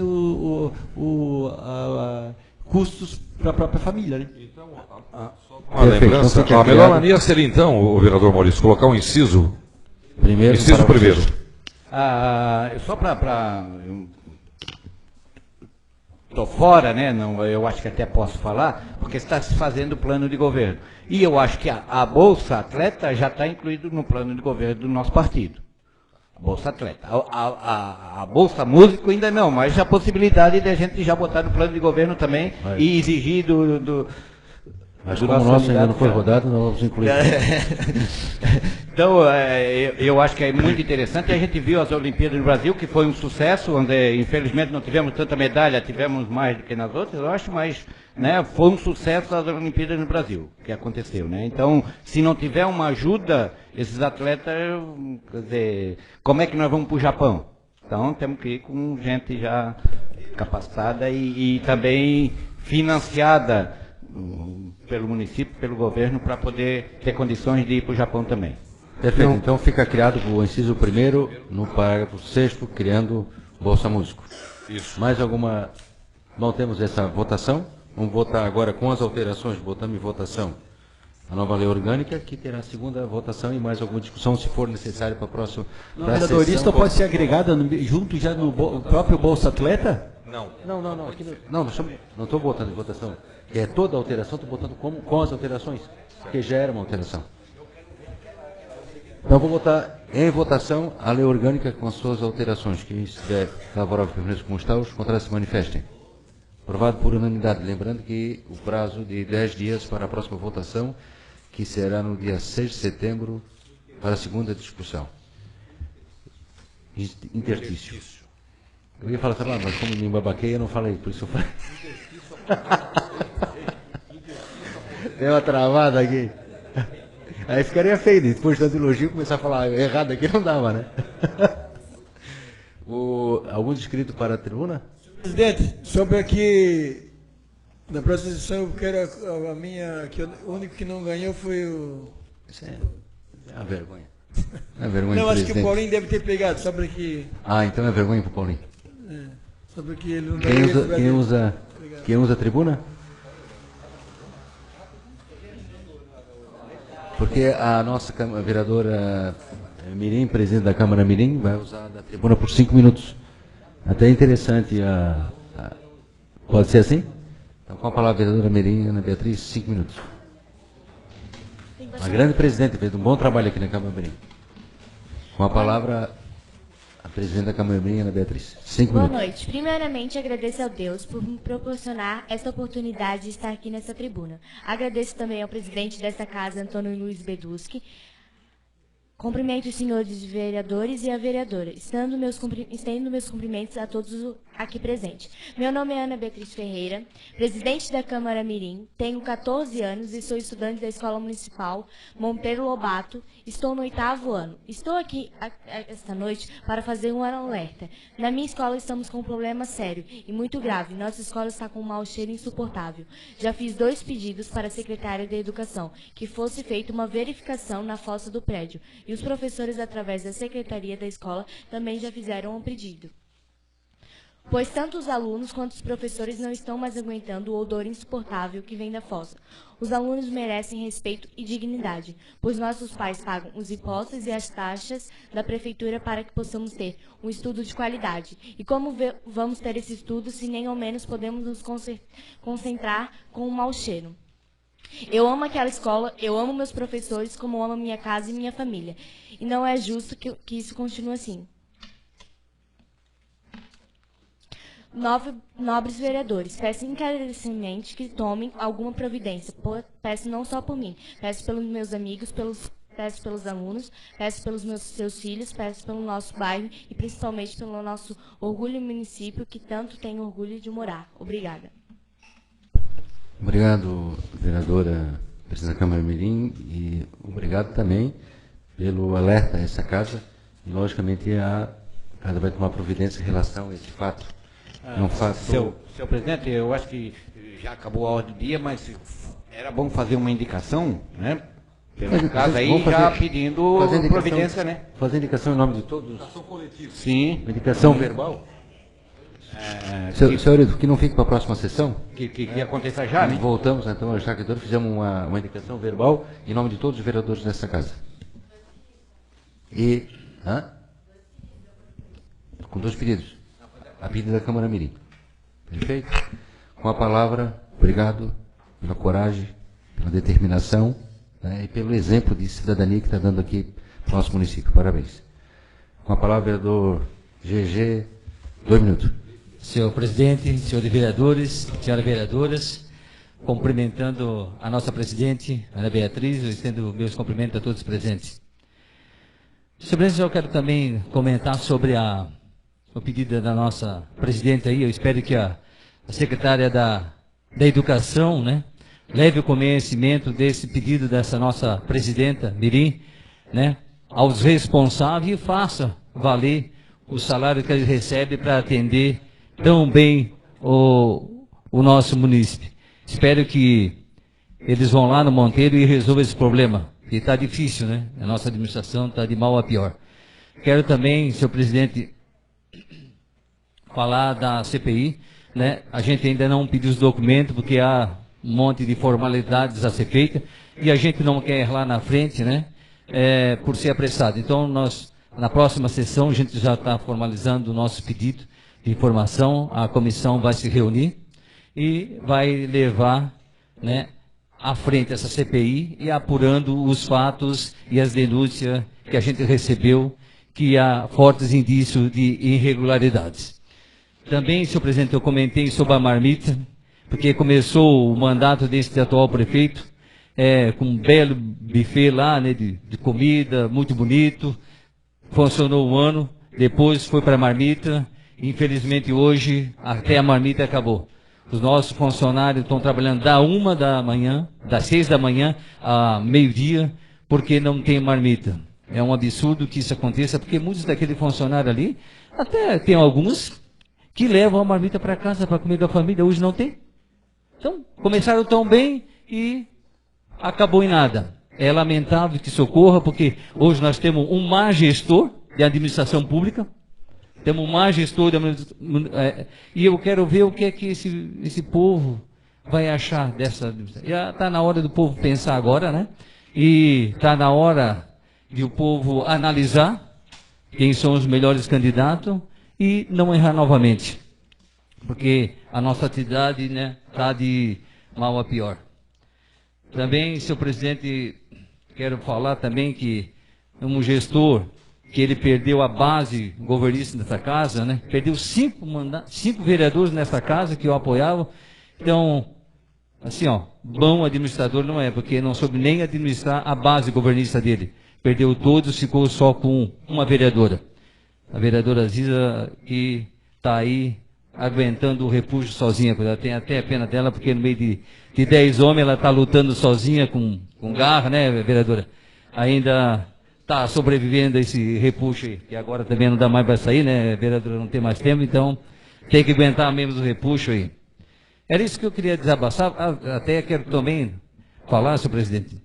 custos para a própria família, né? Então, uma lembrança, a melhor maneira seria então, o vereador Maurício, colocar um inciso primeiro. Só para estou fora, né? Não, eu acho que até posso falar, porque está se fazendo o plano de governo. E eu acho que a Bolsa Atleta já está incluído no plano de governo do nosso partido. A Bolsa Atleta. A Bolsa Músico ainda não, mas a possibilidade de a gente já botar no plano de governo também e exigir mas como o nosso ainda não foi rodado, nós vamos incluir. Então, eu acho que é muito interessante. A gente viu as Olimpíadas no Brasil, que foi um sucesso, onde infelizmente não tivemos tanta medalha, tivemos mais do que nas outras, eu acho, mas foi um sucesso as Olimpíadas no Brasil, que aconteceu, né? Então, se não tiver uma ajuda, esses atletas, quer dizer, como é que nós vamos para o Japão? Então, temos que ir com gente já capacitada e também financiada pelo município, pelo governo, para poder ter condições de ir para o Japão também. Perfeito. Então fica criado o inciso 1º no parágrafo 6º, criando Bolsa Músico. Isso. Mais alguma... Bom, temos essa votação. Vamos votar agora com as alterações. Botamos em votação a nova lei orgânica, que terá a segunda votação e mais alguma discussão, se for necessário, para a próxima. Vereador, isso pode ser agregada junto já no próprio Bolsa Atleta? Não. Aqui não estou botando em votação. É toda alteração, estou botando com as alterações, porque já era uma alteração. Então vou botar em votação a lei orgânica com as suas alterações. Quem estiver favorável permaneça como está, os contrários se manifestem. Aprovado por unanimidade. Lembrando que o prazo de 10 dias para a próxima votação, que será no dia 6 de setembro, para a segunda discussão. Interstício. Eu ia falar, mas como me embabaquei, eu não falei, por isso eu falei. Deu uma travada aqui. Aí ficaria feio, depois de tanto elogio, começar a falar errado aqui, não dava, né? Algum inscrito para a tribuna? Presidente, sobre aqui, na próxima sessão eu quero a minha, que o único que não ganhou foi o... Isso é uma vergonha. É vergonha. Não, acho que o Paulinho deve ter pegado, sobre que... Ah, então é vergonha para o Paulinho. Sobre que ele não ganhou. Quem usa a tribuna? Porque a nossa vereadora Mirim, presidente da Câmara Mirim, vai usar a tribuna por 5 minutos. Até interessante. Pode ser assim? Então, com a palavra, vereadora Mirim, Ana Beatriz, 5 minutos. Uma grande presidente, fez um bom trabalho aqui na Câmara Mirim. Com a palavra, a presidente da Câmara Mirim, Ana Beatriz. 5 minutos. Boa noite. Primeiramente, agradeço ao Deus por me proporcionar esta oportunidade de estar aqui nessa tribuna. Agradeço também ao presidente desta casa, Antônio Luiz Beduski. Cumprimento os senhores vereadores e a vereadora, estendo meus cumprimentos a todos aqui presentes. Meu nome é Ana Beatriz Ferreira, presidente da Câmara Mirim, tenho 14 anos e sou estudante da Escola Municipal Monteiro Lobato, estou no 8º ano. Estou aqui esta noite para fazer um alerta. Na minha escola estamos com um problema sério e muito grave. Nossa escola está com um mau cheiro insuportável. Já fiz 2 pedidos para a secretária da Educação, que fosse feita uma verificação na fossa do prédio. E os professores, através da secretaria da escola, também já fizeram um pedido. Pois tanto os alunos quanto os professores não estão mais aguentando o odor insuportável que vem da fossa. Os alunos merecem respeito e dignidade, pois nossos pais pagam os impostos e as taxas da prefeitura para que possamos ter um estudo de qualidade. E como vamos ter esse estudo se nem ao menos podemos nos concentrar com um mau cheiro? Eu amo aquela escola, eu amo meus professores, como amo minha casa e minha família. E não é justo que isso continue assim. Nobres vereadores, peço encarecidamente que tomem alguma providência. Peço não só por mim, peço pelos meus amigos, peço pelos alunos, peço pelos seus filhos, peço pelo nosso bairro e principalmente pelo nosso orgulho município, que tanto tenho orgulho de morar. Obrigada. Obrigado, vereadora, presidente da Câmara Mirim, e obrigado também pelo alerta a essa casa. E, logicamente, a casa vai tomar providência em relação a esse fato. É um fato... Senhor presidente, eu acho que já acabou a ordem do dia, mas era bom fazer uma indicação, né? Pelo caso aí, já pedindo providência, né? Fazer indicação em nome de todos? Indicação coletiva. Sim. Indicação verbal? Senhores, que não fique para a próxima sessão? Que aconteça já, né? Voltamos, então, ao Estatuto, fizemos uma indicação verbal em nome de todos os vereadores dessa casa. E... Com 2 pedidos. A pedido da Câmara Mirim. Perfeito? Com a palavra, obrigado pela coragem, pela determinação, né, e pelo exemplo de cidadania que está dando aqui para o nosso município. Parabéns. Com a palavra, vereador GG, 2 minutos. Senhor presidente, senhores vereadores, senhoras vereadoras, cumprimentando a nossa presidente, Ana Beatriz, eu estendo meus cumprimentos a todos os presentes. Senhor presidente, eu quero também comentar sobre o pedido da nossa presidente aí. Eu espero que a secretária da Educação, né, leve o conhecimento desse pedido dessa nossa presidenta, Mirim, né, aos responsáveis e faça valer o salário que eles recebem para atender tão bem o nosso município. Espero que eles vão lá no Monteiro e resolvam esse problema, que está difícil, né? A nossa administração está de mal a pior. Quero também, senhor presidente, falar da CPI, né? A gente ainda não pediu os documentos, porque há um monte de formalidades a ser feita, e a gente não quer ir lá na frente, né? Por ser apressado. Então, nós, na próxima sessão, a gente já está formalizando o nosso pedido de informação, a comissão vai se reunir e vai levar, né, à frente essa CPI e apurando os fatos e as denúncias que a gente recebeu, que há fortes indícios de irregularidades. Também, senhor presidente, eu comentei sobre a marmita, porque começou o mandato desse atual prefeito, com um belo buffet lá, né, de comida, muito bonito, funcionou um ano, depois foi para a marmita, infelizmente hoje até a marmita acabou. Os nossos funcionários estão trabalhando das 6 da manhã a meio-dia, porque não tem marmita. É um absurdo que isso aconteça, porque muitos daqueles funcionários ali, até tem alguns que levam a marmita para casa para comer com a família, hoje não tem. Então, começaram tão bem e acabou em nada. É lamentável que isso ocorra, porque hoje nós temos um má gestor de administração pública, temos um má gestor de e eu quero ver o que é que esse povo vai achar dessa administração. Já está na hora do povo pensar agora, né? E está na hora de o povo analisar quem são os melhores candidatos e não errar novamente, porque a nossa atividade, né, está de mal a pior. Também, senhor presidente, quero falar também que um gestor que ele perdeu a base governista nessa casa, né, perdeu 5 vereadores nessa casa que o apoiavam. Então, assim, ó, bom administrador não é, porque não soube nem administrar a base governista dele. Perdeu todos, ficou só com uma vereadora. A vereadora Ziza, que está aí aguentando o repúdio sozinha. Eu tenho até pena dela, porque no meio de 10 homens ela está lutando sozinha com garra, né, vereadora? Ainda está sobrevivendo a esse repuxo aí, que agora também não dá mais para sair, né, vereadora? Não tem mais tempo, então tem que aguentar mesmo o repuxo aí. Era isso que eu queria desabaçar. Até quero também falar, senhor presidente.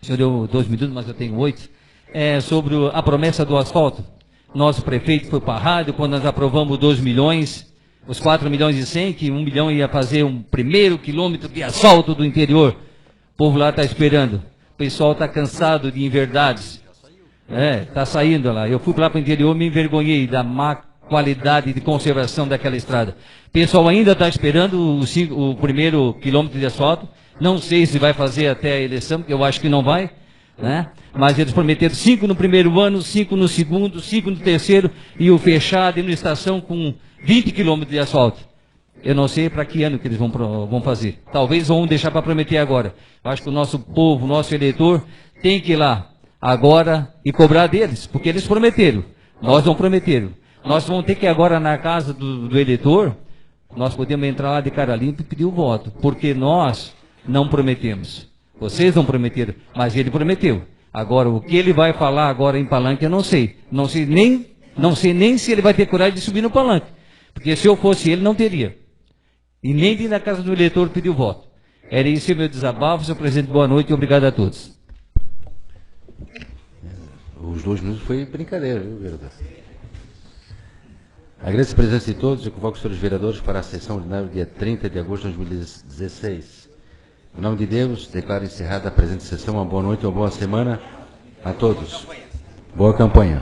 O senhor deu 2 minutos, mas eu tenho 8. Sobre a promessa do asfalto. Nosso prefeito foi para a rádio quando nós aprovamos 2 milhões, os 4 milhões e 100, que 1 milhão ia fazer um primeiro quilômetro de asfalto do interior. O povo lá está esperando. O pessoal está cansado de inverdades. Está saindo lá. Eu fui lá para o interior, me envergonhei da má qualidade de conservação daquela estrada. O pessoal ainda está esperando o primeiro quilômetro de asfalto. Não sei se vai fazer até a eleição, porque eu acho que não vai, né? Mas eles prometeram 5 no primeiro ano, 5 no segundo, 5 no terceiro, e o fechar a administração com 20 quilômetros de asfalto. Eu não sei para que ano que eles vão fazer. Talvez vão deixar para prometer agora. Eu acho que o nosso povo, o nosso eleitor, tem que ir lá agora e cobrar deles, porque eles prometeram. Nós não prometeram. Nós vamos ter que ir agora na casa do eleitor, nós podemos entrar lá de cara limpa e pedir o voto, porque nós não prometemos. Vocês não prometeram, mas ele prometeu. Agora, o que ele vai falar agora em palanque, eu não sei. Não sei nem se ele vai ter coragem de subir no palanque. Porque se eu fosse ele, não teria. E nem de ir na casa do eleitor pedir o voto. Era isso o meu desabafo, senhor presidente. Boa noite e obrigado a todos. Os 2 minutos foi brincadeira, viu, vereador? Agradeço a presença de todos e convoco os senhores vereadores para a sessão ordinária do dia 30 de agosto de 2016. Em nome de Deus, declaro encerrada a presente sessão. Uma boa noite, uma boa semana a todos. Boa campanha.